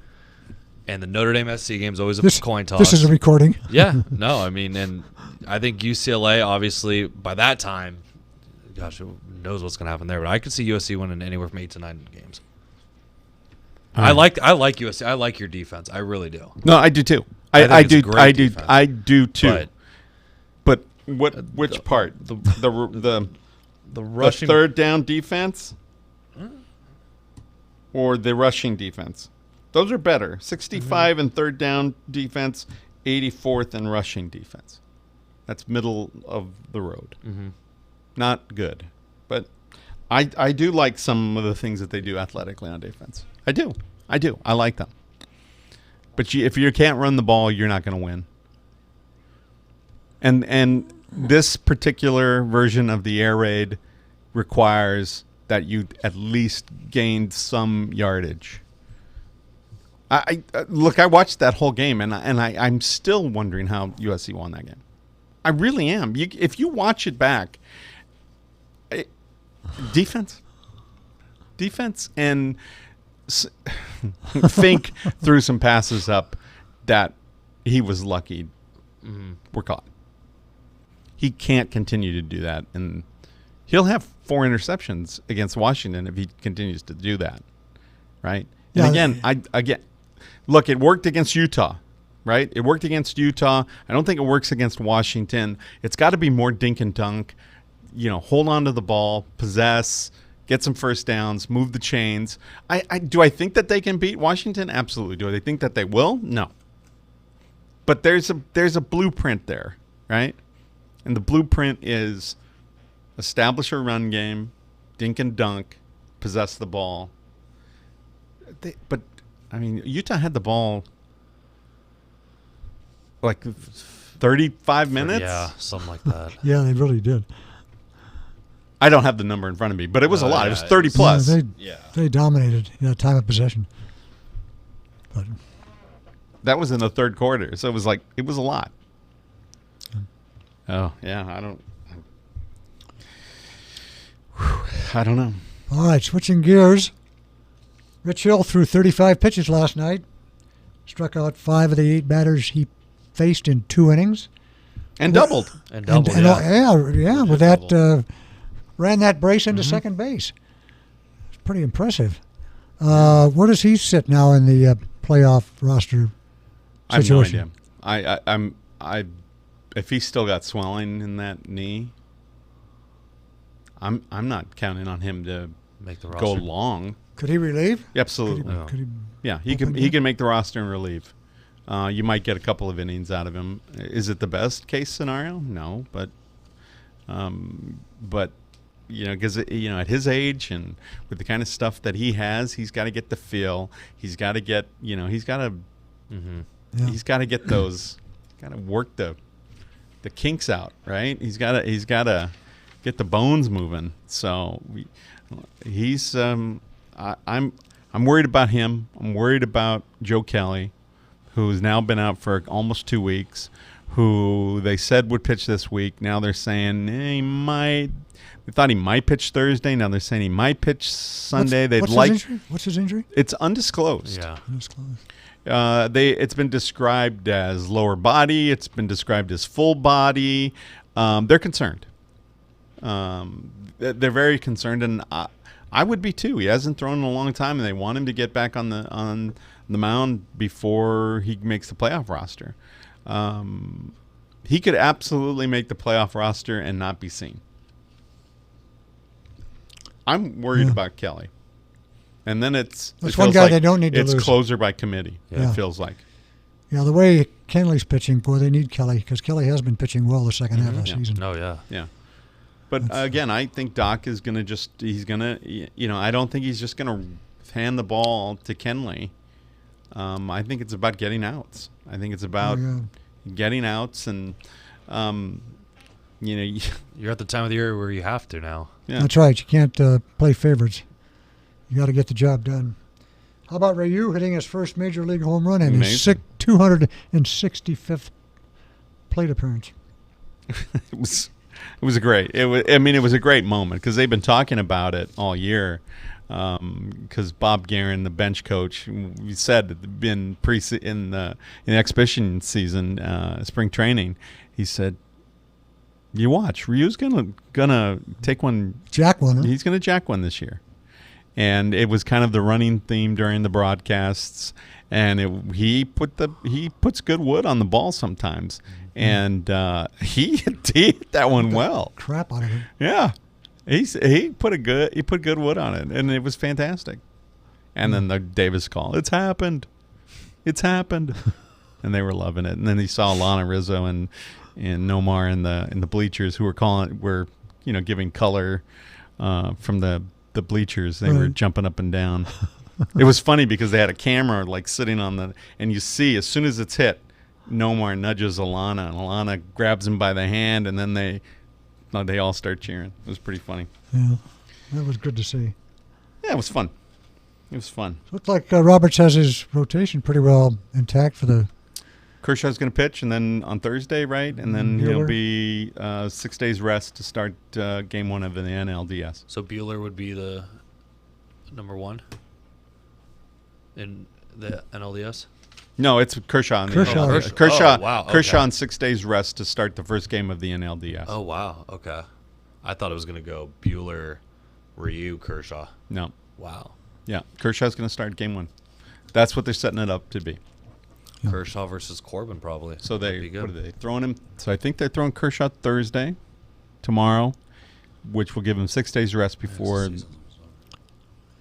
Speaker 3: and the Notre Dame SC game is always a coin toss.
Speaker 1: This is a recording.
Speaker 3: Yeah, no, I mean, and I think UCLA, obviously, by that time, gosh, who knows what's going to happen there. But I could see USC winning anywhere from 8 to 9 games. I like USC. I like your defense. I really do.
Speaker 2: No, I do too.
Speaker 3: I think
Speaker 2: I
Speaker 3: it's a
Speaker 2: do.
Speaker 3: great
Speaker 2: I do.
Speaker 3: defense.
Speaker 2: I do too.
Speaker 3: But
Speaker 2: Which part? The
Speaker 3: rushing
Speaker 2: third down defense or the rushing defense? Those are better. 65 in third down defense, 84th in rushing defense. That's middle of the road.
Speaker 3: Mm-hmm.
Speaker 2: Not good. But I do like some of the things that they do athletically on defense. I do. I like them. But if you can't run the ball, you're not going to win. And this particular version of the air raid requires that you at least gained some yardage. I look, I watched that whole game, and I'm still wondering how USC won that game. I really am. If you watch it back, defense, and Fink threw some passes up that he was lucky were caught. He can't continue to do that, and he'll have 4 interceptions against Washington if he continues to do that, right? And
Speaker 1: Yeah.
Speaker 2: again, look, it worked against Utah, right? It worked against Utah. I don't think it works against Washington. It's got to be more dink and dunk. Hold on to the ball, possess, get some first downs, move the chains. Do I think that they can beat Washington? Absolutely. Do I think that they will? No. But there's a blueprint there, right? And the blueprint is establish a run game, dink and dunk, possess the ball. But Utah had the ball like 35 minutes.
Speaker 3: Yeah, something like that.
Speaker 1: Yeah, they really did.
Speaker 2: I don't have the number in front of me, but it was a lot.
Speaker 3: Yeah,
Speaker 2: It was 30 plus.
Speaker 1: They dominated time of possession. But
Speaker 2: That was in the third quarter, so it was a lot. Oh yeah, I don't know.
Speaker 1: all right, switching gears. Rich Hill threw 35 pitches last night. Struck out 5 of the 8 batters he faced in 2 innings.
Speaker 2: And doubled.
Speaker 3: And double,
Speaker 1: And with that,
Speaker 3: double.
Speaker 1: ran that brace into second base. It's pretty impressive. Where does he sit now in the playoff roster situation?
Speaker 2: I have no idea. If he's still got swelling in that knee, I'm not counting on him to
Speaker 3: Make the
Speaker 2: go
Speaker 3: roster.
Speaker 1: Uh,
Speaker 2: long.
Speaker 1: Could he relieve?
Speaker 2: Absolutely.
Speaker 3: Yeah.
Speaker 1: Could he?
Speaker 2: Yeah, he can make the roster and relieve. You might get a couple of innings out of him. Is it the best case scenario? No, but because at his age and with the kind of stuff that he has, he's got to get the feel. He's got to get he's got to
Speaker 1: Yeah.
Speaker 2: he's got to get those, got to work the kinks out, right? He's got to get the bones moving. So he's I'm worried about him. I'm worried about Joe Kelly, who's now been out for almost 2 weeks, who they said would pitch this week. Now they're saying he might. They thought he might pitch Thursday. Now they're saying he might pitch Sunday.
Speaker 1: What's his injury?
Speaker 2: It's undisclosed.
Speaker 3: Yeah.
Speaker 1: Undisclosed.
Speaker 2: It's been described as lower body. It's been described as full body. They're concerned. They're very concerned, and I would be too. He hasn't thrown in a long time, and they want him to get back on the mound before he makes the playoff roster. he could absolutely make the playoff roster and not be seen. I'm worried about Kelly. And then
Speaker 1: that's one guy they don't need to
Speaker 2: lose.
Speaker 1: lose.
Speaker 2: It's closer by committee,
Speaker 1: Yeah.
Speaker 2: it feels like.
Speaker 1: Yeah, the way Kenley's pitching, boy, they need Kelly because Kelly has been pitching well the second half of the season.
Speaker 3: Oh, yeah.
Speaker 2: Yeah. But again, I think Doc is going to I don't think he's just going to hand the ball to Kenley. I think it's about getting outs. I think it's about getting outs and,
Speaker 3: You're at the time of the year where you have to now.
Speaker 2: Yeah.
Speaker 1: That's right. You can't play favorites. You got to get the job done. How about Ryu hitting his first major league home run and his 265th plate appearance?
Speaker 2: It was great. It was a great moment because they've been talking about it all year. Because Bob Guerin, the bench coach, we said in the exhibition season, spring training, he said, "You watch, Ryu's gonna take one,
Speaker 1: jack one. Huh?
Speaker 2: He's gonna jack one this year." And it was kind of the running theme during the broadcasts. And he puts good wood on the ball sometimes, and he hit that one well.
Speaker 1: Crap out of it.
Speaker 2: Yeah, he put good wood on it, and it was fantastic. And then the Davis call, it's happened, and they were loving it. And then he saw Lana Rizzo and Nomar in the bleachers who were giving color from the bleachers. They were jumping up and down. It was funny because they had a camera like sitting on and you see as soon as it's hit, Nomar nudges Alana, and Alana grabs him by the hand, and then they all start cheering. It was pretty funny.
Speaker 1: Yeah, that was good to see.
Speaker 2: Yeah, it was fun.
Speaker 1: Looks like Roberts has his rotation pretty well intact for the.
Speaker 2: Kershaw's going to pitch, and then on Thursday, right? And then he'll be 6 days rest to start game one of the NLDS.
Speaker 3: So Buehler would be the number one in the NLDS?
Speaker 2: No, it's Kershaw.
Speaker 1: Kershaw.
Speaker 3: Oh, wow. Okay.
Speaker 2: Kershaw on 6 days rest to start the first game of the NLDS.
Speaker 3: Oh, wow. Okay. I thought it was going to go Buehler, Ryu, Kershaw.
Speaker 2: No.
Speaker 3: Wow.
Speaker 2: Yeah, Kershaw's going to start game one. That's what they're setting it up to be.
Speaker 3: Kershaw versus Corbin, probably.
Speaker 2: So
Speaker 3: That'd be good.
Speaker 2: what are they throwing him? So I think they're throwing Kershaw Thursday, tomorrow, which will give him 6 days rest before.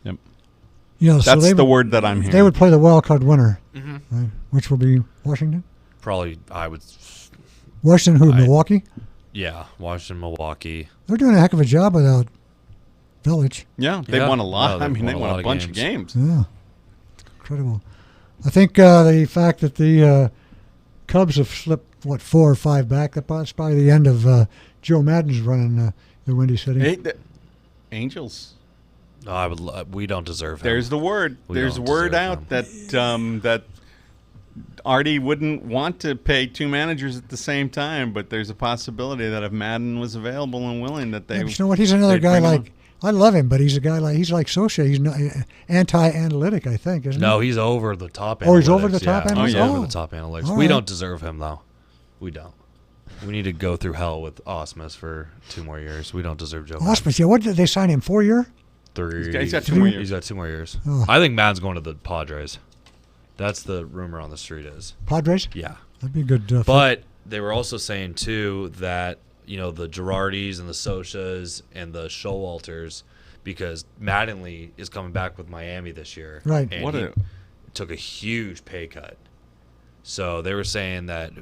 Speaker 2: Yep.
Speaker 1: Yeah, so
Speaker 2: That's the word that I'm hearing.
Speaker 1: They would play the wild card winner, right, which will be Washington.
Speaker 3: Probably, I would.
Speaker 1: Washington, who? Milwaukee.
Speaker 3: Yeah, Washington, Milwaukee.
Speaker 1: They're doing a heck of a job without Village.
Speaker 2: Yeah, they won a lot.
Speaker 3: No,
Speaker 2: they won a bunch of games.
Speaker 1: Yeah, it's incredible. I think the fact that the Cubs have slipped 4 or 5 back. That's probably the end of Joe Madden's running the Windy City.
Speaker 2: Hey, the Angels.
Speaker 3: No, we don't deserve him.
Speaker 2: There's the word. There's word out that that Artie wouldn't want to pay 2 managers at the same time, but there's a possibility that if Madden was available and willing, that they.
Speaker 1: Yeah, but you know what? He's another guy
Speaker 2: bring him
Speaker 1: like. I love him, but he's a guy he's like Socha. He's not anti-analytic, I think, isn't he?
Speaker 3: No, he's over the top analytics.
Speaker 1: Oh, he's over the top analytics?
Speaker 3: He's
Speaker 1: Oh.
Speaker 3: over the top analytics.
Speaker 1: All
Speaker 3: We
Speaker 1: right.
Speaker 3: don't deserve him, though. We don't. We need to go through hell with Osmus for 2 more years. We don't deserve Joe Madden.
Speaker 1: Osmus, yeah. What did they sign him? 4 year?
Speaker 3: 3.
Speaker 2: He's got 2 more years.
Speaker 3: He's got 2 more years.
Speaker 1: Oh.
Speaker 3: I think Madden's going to the Padres. That's the rumor on the street is.
Speaker 1: Padres?
Speaker 3: Yeah.
Speaker 1: That'd be good.
Speaker 3: But they were also saying, too, that, the Girardis and the Sochas and the Showalters, because Mattingly is coming back with Miami this year.
Speaker 1: Right.
Speaker 3: And he took a huge pay cut. So they were saying that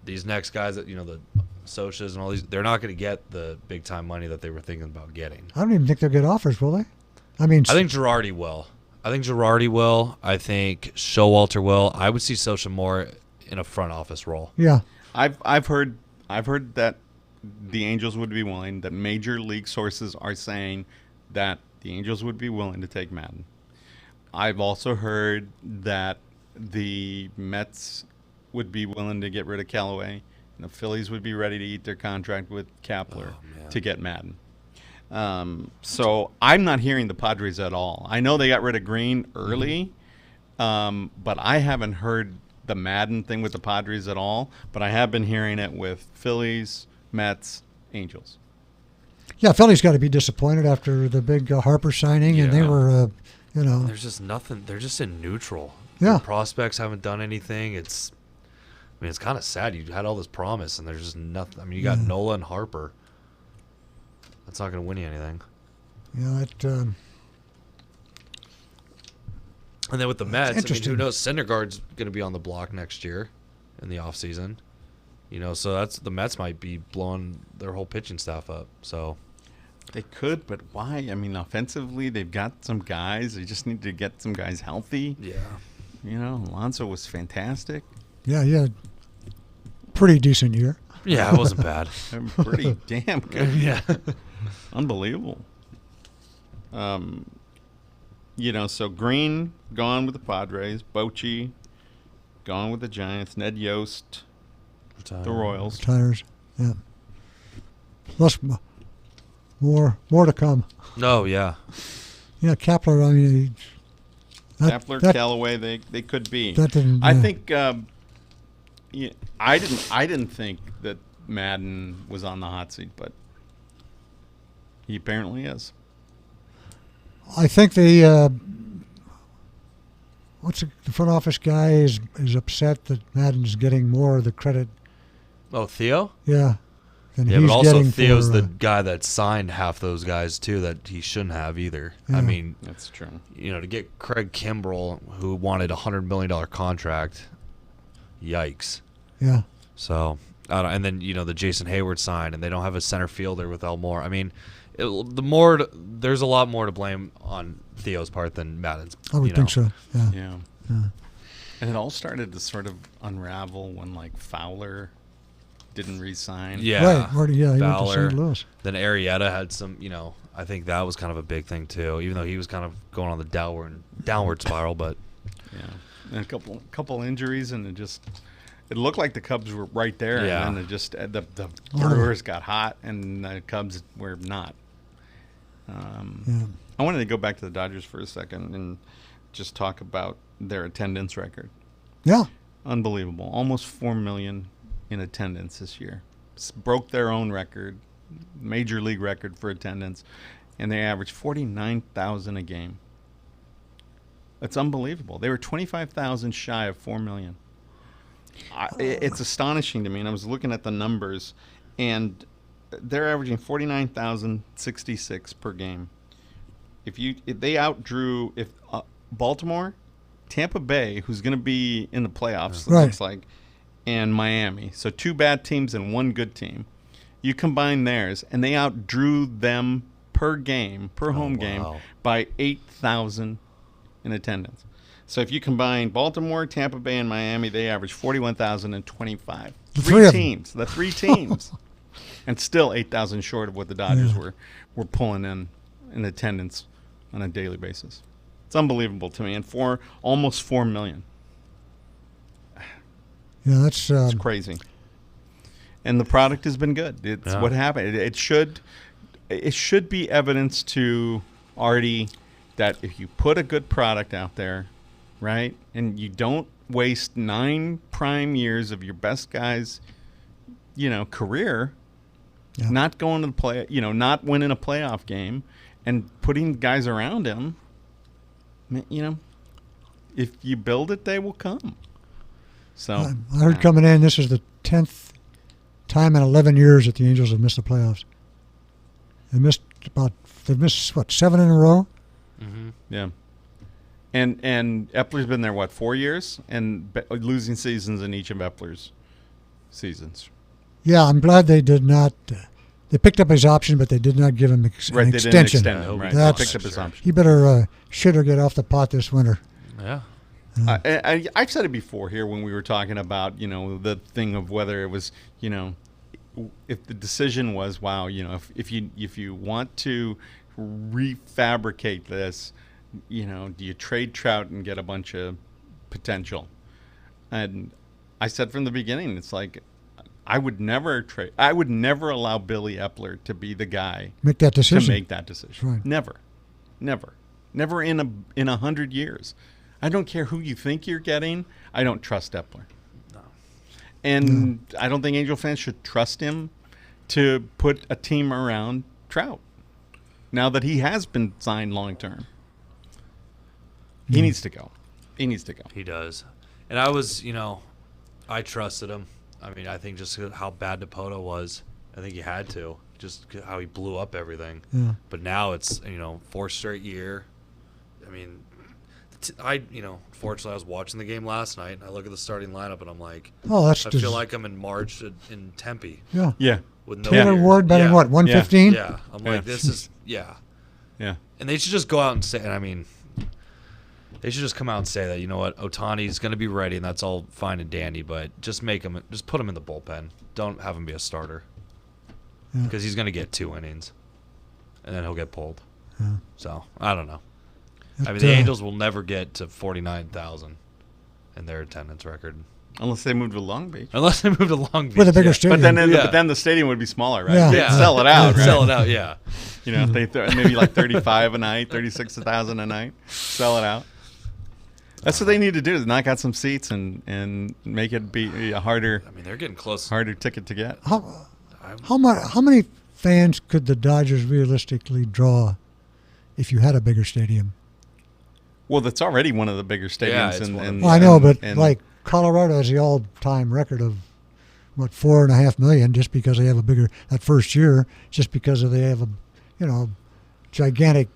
Speaker 3: these next guys that, the Sochas and all these, they're not going to get the big-time money that they were thinking about getting.
Speaker 1: I don't even think they'll get offers, will they? I
Speaker 3: think Girardi will. I think Showalter will. I would see Socha more in a front office role.
Speaker 1: Yeah.
Speaker 2: I've heard that the Angels would be willing. That major league sources are saying that the Angels would be willing to take Madden. I've also heard that the Mets would be willing to get rid of Callaway, and the Phillies would be ready to eat their contract with Kapler to get Madden. So I'm not hearing the Padres at all. I know they got rid of Green early, but I haven't heard the Madden thing with the Padres at all. But I have been hearing it with Phillies, Mets, Angels.
Speaker 1: Yeah, Philly's got to be disappointed after the big Harper signing, and they were,
Speaker 3: There's just nothing. They're just in neutral.
Speaker 1: Yeah.
Speaker 3: The prospects haven't done anything. I mean, it's kind of sad. You had all this promise, and there's just nothing. I mean, you got Nola and Harper. That's not going to win you anything.
Speaker 1: Yeah,
Speaker 3: and then with the Mets, I mean, who knows? Syndergaard's going to be on the block next year in the offseason. So the Mets might be blowing their whole pitching staff up. So
Speaker 2: they could, but why? I mean, offensively, they've got some guys. They just need to get some guys healthy.
Speaker 3: Yeah.
Speaker 2: Alonso was fantastic.
Speaker 1: Yeah. Pretty decent year.
Speaker 3: Yeah, it wasn't bad.
Speaker 2: Pretty damn good.
Speaker 3: Yeah.
Speaker 2: Unbelievable. So Green gone with the Padres, Bochy gone with the Giants, Ned Yost, the Royals.
Speaker 1: Retires. Yeah. Plus more to come.
Speaker 3: Oh, yeah.
Speaker 1: Yeah, Kepler, I mean,
Speaker 2: Kepler, Callaway, they could be.
Speaker 1: That didn't.
Speaker 2: I think. I didn't think that Madden was on the hot seat, but he apparently is.
Speaker 1: I think the front office guy is upset that Madden's getting more of the credit.
Speaker 3: Oh, Theo?
Speaker 1: Yeah. Than
Speaker 3: Yeah,
Speaker 1: he's
Speaker 3: but also
Speaker 1: getting
Speaker 3: Theo's
Speaker 1: for,
Speaker 3: the guy that signed half those guys, too, that he shouldn't have either.
Speaker 1: Yeah.
Speaker 3: I mean,
Speaker 2: that's true.
Speaker 3: To get Craig Kimbrell, who wanted a $100 million contract, yikes.
Speaker 1: Yeah.
Speaker 3: So, and then, the Jason Hayward sign, and they don't have a center fielder with Elmore. I mean, there's a lot more to blame on Theo's part than Madden's.
Speaker 1: I would think so.
Speaker 2: Yeah. And it all started to sort of unravel when Fowler didn't re-sign.
Speaker 3: Yeah.
Speaker 1: Right. He went to
Speaker 3: Fowler.
Speaker 1: St. Louis.
Speaker 3: Then Arrieta had some, I think that was kind of a big thing too, even though he was kind of going on the downward spiral, but.
Speaker 2: Yeah. And a couple injuries, and it looked like the Cubs were right there.
Speaker 3: Yeah.
Speaker 2: And then the Brewers got hot, and the Cubs were not. I wanted to go back to the Dodgers for a second and just talk about their attendance record.
Speaker 1: Yeah.
Speaker 2: Unbelievable. Almost 4 million in attendance this year. Broke their own record, major league record for attendance, and they averaged 49,000 a game. That's unbelievable. They were 25,000 shy of 4 million. It's astonishing to me, and I was looking at the numbers, and they're averaging 49,066 per game. If they outdrew Baltimore, Tampa Bay, who's going to be in the playoffs, it looks like, and Miami. So 2 bad teams and 1 good team. You combine theirs, and they outdrew them per game, per home game, by 8,000 in attendance. So if you combine Baltimore, Tampa Bay, and Miami, they average 41,025. The three teams. And still 8,000 short of what the Dodgers were pulling in attendance on a daily basis. It's unbelievable to me. And almost 4 million.
Speaker 1: Yeah, that's
Speaker 2: it's crazy. And the product has been good. It's what happened. It should be evidence to Artie that if you put a good product out there, right, and you don't waste 9 prime years of your best guy's, career, not going to the not winning a playoff game, and putting guys around him, if you build it, they will come. So
Speaker 1: I heard coming in, this is the 10th time in 11 years that the Angels have missed the playoffs. They've missed 7 in a row?
Speaker 3: Mm-hmm.
Speaker 2: Yeah. And Epler's been there, 4 years? And losing seasons in each of Epler's seasons.
Speaker 1: Yeah, I'm glad they did not. They picked up his option, but they did not give him an extension.
Speaker 2: They didn't extend him. Right. They picked up his option.
Speaker 1: He better shit or get off the pot this winter.
Speaker 3: Yeah.
Speaker 2: I've said it before here when we were talking about, the thing of whether it was, if the decision was, if you want to refabricate this, do you trade Trout and get a bunch of potential? And I said from the beginning, it's like, I would never allow Billy Epler to be the guy
Speaker 1: make that decision.
Speaker 2: To make that decision.
Speaker 1: Right.
Speaker 2: Never in 100 years. I don't care who you think you're getting. I don't trust Epler.
Speaker 3: No.
Speaker 2: And I don't think Angel fans should trust him to put a team around Trout. Now that he has been signed long term. He needs to go.
Speaker 3: He does. And I was, I trusted him. I mean, I think just how bad Dipoto was, I think he had to. Just how he blew up everything.
Speaker 1: Yeah.
Speaker 3: But now it's, 4th straight year. I mean, fortunately I was watching the game last night, and I look at the starting lineup, and I'm like,
Speaker 1: I
Speaker 3: feel like I'm in March in Tempe.
Speaker 1: Yeah.
Speaker 2: Yeah.
Speaker 3: With no
Speaker 1: Taylor
Speaker 3: beer.
Speaker 1: Ward betting what, 115?
Speaker 3: Yeah. I'm like, this is,
Speaker 2: Yeah.
Speaker 3: And they should just go out and say, and I mean, they should just come out and say that, you know what, Ohtani's going to be ready, and that's all fine and dandy, but just put him in the bullpen. Don't have him be a starter. Because he's going to get 2 innings, and then he'll get pulled.
Speaker 1: Yeah.
Speaker 3: So, I don't know. I mean, the Angels will never get to 49,000 in their attendance record.
Speaker 2: Unless they move to Long Beach.
Speaker 3: Unless they move to Long Beach.
Speaker 1: With a bigger stadium.
Speaker 2: But then the stadium would be smaller, right?
Speaker 1: Yeah.
Speaker 2: They'd sell it out, right?
Speaker 3: Sell it out, yeah.
Speaker 2: If they maybe like 35 a night, 36,000 a night, sell it out. That's what they need to do, is knock out some seats and make it be a harder.
Speaker 3: I mean, they're getting close.
Speaker 2: Harder ticket to get.
Speaker 1: How many fans could the Dodgers realistically draw if you had a bigger stadium?
Speaker 2: Well, that's already one of the bigger stadiums.
Speaker 1: I know, but like Colorado has the all-time record of 4.5 million, just because they have that first year, just because they have a gigantic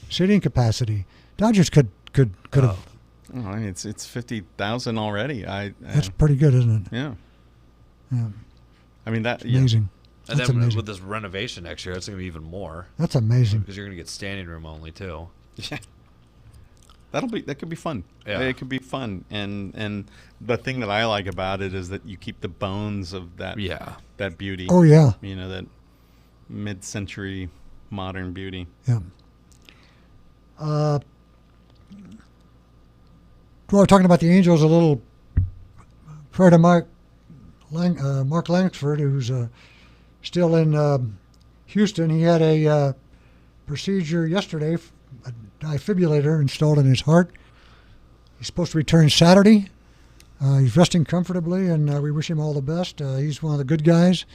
Speaker 1: seating capacity. Dodgers could have.
Speaker 2: Oh, I mean, it's 50,000 already.
Speaker 1: That's pretty good, isn't it?
Speaker 2: Yeah.
Speaker 1: Yeah.
Speaker 2: I mean, that's
Speaker 1: amazing.
Speaker 3: And
Speaker 1: That's
Speaker 3: then
Speaker 1: amazing.
Speaker 3: with this renovation next year, it's going to be even more.
Speaker 1: That's amazing.
Speaker 3: Because you're going to get standing room only, too.
Speaker 2: Yeah. That could be fun.
Speaker 3: Yeah.
Speaker 2: It could be fun. And the thing that I like about it is that you keep the bones of that beauty.
Speaker 1: Oh, yeah.
Speaker 2: That mid-century modern beauty.
Speaker 1: Yeah. Well, we're talking about the Angels a little. Prior to Mark Langsford, who's still in Houston, he had a procedure yesterday, a defibrillator installed in his heart. He's supposed to return Saturday. He's resting comfortably, and we wish him all the best. He's one of the good guys.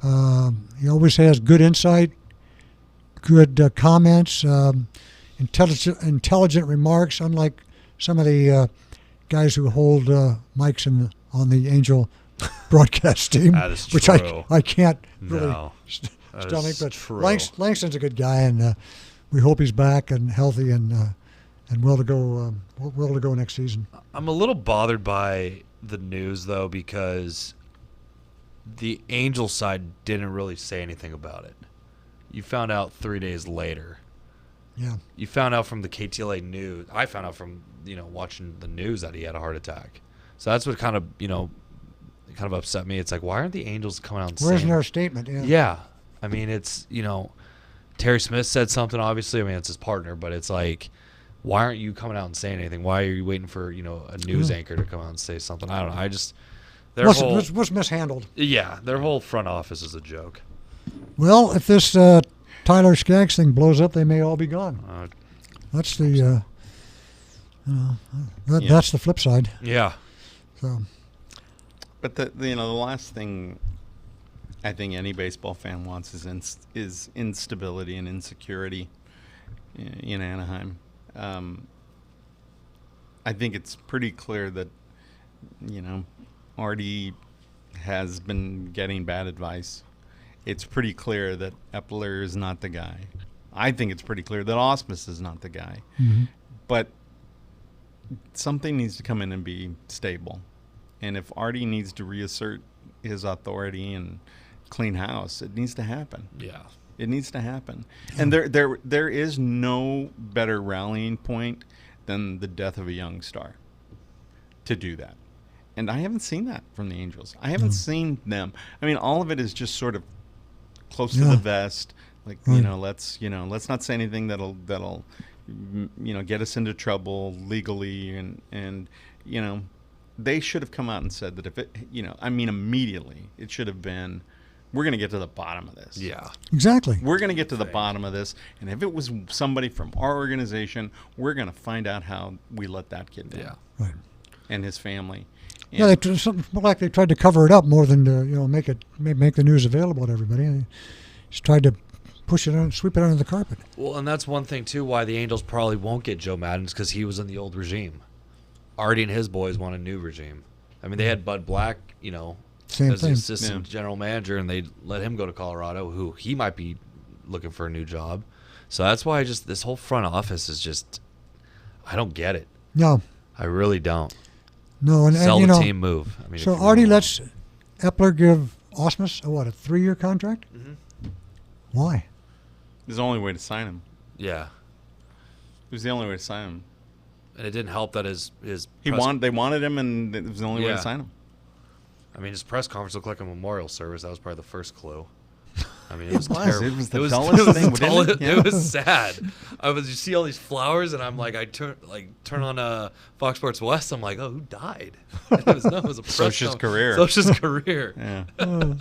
Speaker 1: He always has good insight, good comments, intelligent remarks, unlike some of the guys who hold mics on the Angel broadcast team,
Speaker 3: That is
Speaker 1: which
Speaker 3: true.
Speaker 1: I can't really
Speaker 3: No.
Speaker 1: stomach. But
Speaker 3: true.
Speaker 1: Langston's a good guy, and we hope he's back and healthy and well to go next season.
Speaker 3: I'm a little bothered by the news, though, because the Angel side didn't really say anything about it. You found out 3 days later.
Speaker 1: Yeah.
Speaker 3: You found out from the KTLA news. I found out from watching the news that he had a heart attack. So that's what kind of upset me. It's like, why aren't the Angels coming out and
Speaker 1: Where's
Speaker 3: saying?
Speaker 1: their statement? Yeah.
Speaker 3: Yeah, I mean, it's Terry Smith said something. Obviously, I mean, it's his partner, but it's like, why aren't you coming out and saying anything? Why are you waiting for a news anchor to come out and say something? I don't know. I just
Speaker 1: What's mishandled?
Speaker 3: Yeah, their whole front office is a joke.
Speaker 1: Well, if this Tyler Skaggs thing blows up, they may all be gone. That's the that's the flip side.
Speaker 3: Yeah.
Speaker 1: So,
Speaker 2: but the last thing I think any baseball fan wants is instability and insecurity in Anaheim. I think it's pretty clear that Artie has been getting bad advice. It's pretty clear that Epler is not the guy. I think it's pretty clear that Ausmus is not the guy.
Speaker 1: mm-hmm.
Speaker 2: But something needs to come in and be stable. And if Artie needs to reassert his authority and clean house, it needs to happen.
Speaker 3: Yeah.
Speaker 2: It needs to happen. And there is no better rallying point than the death of a young star to do that. And I haven't seen that from the Angels. I haven't seen them. I mean, all of it is just sort of close to the vest. Like, let's not say anything that'll get us into trouble legally. And they should have come out and said that if it, immediately it should have been, we're going to get to the bottom of this.
Speaker 3: Yeah.
Speaker 1: Exactly.
Speaker 2: We're going to get to the bottom of this. And if it was somebody from our organization, we're going to find out how we let that kid down.
Speaker 3: Yeah.
Speaker 1: Right.
Speaker 2: And his family. And
Speaker 1: Yeah, something like they tried to cover it up more than to make the news available to everybody. They just tried to push it on, sweep it under the carpet.
Speaker 3: Well, and that's one thing too why the Angels probably won't get Joe Madden, because he was in the old regime. Artie and his boys want a new regime. I mean, they had Bud Black,
Speaker 1: Same
Speaker 3: as the
Speaker 1: thing.
Speaker 3: assistant general manager, and they let him go to Colorado, who he might be looking for a new job. So that's why this whole front office is just, I don't get it.
Speaker 1: No.
Speaker 3: I really don't.
Speaker 1: No, and
Speaker 3: Sell
Speaker 1: you
Speaker 3: the
Speaker 1: know,
Speaker 3: team, move. I mean,
Speaker 1: so
Speaker 3: if you
Speaker 1: Artie
Speaker 3: really
Speaker 1: lets Epler give Osmus a 3-year contract?
Speaker 3: Mhm.
Speaker 1: Why?
Speaker 2: It was the only way to sign him.
Speaker 3: Yeah,
Speaker 2: It was the only way to sign him.
Speaker 3: and it didn't help that his
Speaker 2: They wanted him, and it was the only way
Speaker 3: Yeah.
Speaker 2: to sign him.
Speaker 3: I mean, his press conference looked like a memorial service. That was probably the first clue. I mean, it was
Speaker 2: was.
Speaker 3: terrible.
Speaker 2: It was the
Speaker 3: it was,
Speaker 2: dullest
Speaker 3: it was
Speaker 2: thing,
Speaker 3: the
Speaker 2: didn't it?
Speaker 3: dullest-
Speaker 2: Yeah.
Speaker 3: It was sad. You see all these flowers, and I'm like, I turn on Fox Sports West. I'm like, oh, who died? It was a press
Speaker 2: Socia's career.
Speaker 3: Socia's career.
Speaker 2: Yeah.
Speaker 1: Uh,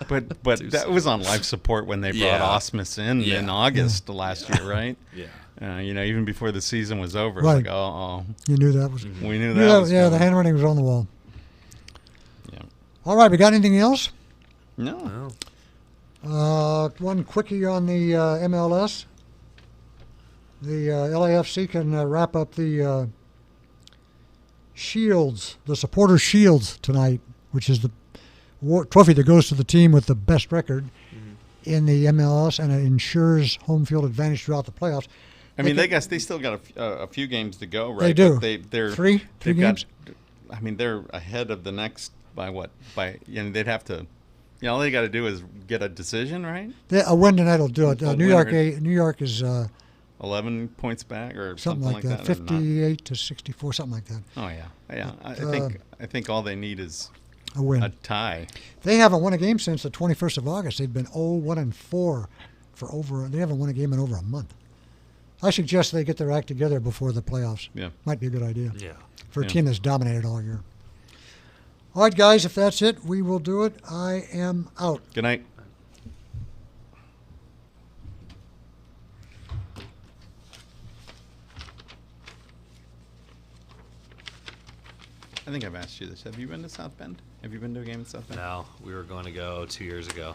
Speaker 2: But that was on life support when they brought
Speaker 3: Yeah.
Speaker 2: Osmus in
Speaker 3: Yeah.
Speaker 2: August last year, right?
Speaker 3: Yeah.
Speaker 2: Even before the season was over.
Speaker 1: Right.
Speaker 2: It's like, oh,
Speaker 1: you knew that was.
Speaker 3: Mm-hmm.
Speaker 2: we knew that was
Speaker 1: Yeah, the
Speaker 2: coming.
Speaker 1: handwriting was on the wall.
Speaker 2: Yeah.
Speaker 1: All right, we got anything else?
Speaker 2: No.
Speaker 3: Oh.
Speaker 1: One quickie on the MLS. The LAFC can wrap up the Shields, the supporter Shields tonight, which is the trophy that goes to the team with the best record in the MLS, and it ensures home field advantage throughout the playoffs.
Speaker 2: I mean, they still got a few games to go, right?
Speaker 1: They do.
Speaker 2: But they're
Speaker 1: Three
Speaker 2: they've
Speaker 1: games?
Speaker 2: I mean, they're ahead of the next by what? They'd have to. All they got to do is get a decision, right?
Speaker 1: A win tonight will do it.
Speaker 2: A
Speaker 1: New York is
Speaker 2: 11 points back or
Speaker 1: something like that,
Speaker 2: or not.
Speaker 1: 58 to 64, something like that.
Speaker 2: Oh yeah. I think all they need is
Speaker 1: A win.
Speaker 2: a tie.
Speaker 1: They haven't won a game since the 21st of August. They've been 0-1-4 for over. They haven't won a game in over a month. I suggest they get their act together before the playoffs.
Speaker 2: Yeah.
Speaker 1: Might be a good idea
Speaker 3: Yeah.
Speaker 1: for a
Speaker 2: Yeah.
Speaker 1: team that's dominated all year. All right, guys, if that's it, we will do it. I am out.
Speaker 2: Good night. I think I've asked you this. Have you been to South Bend? Have you been to a game in South Bend?
Speaker 3: No, we were going to go 2 years ago.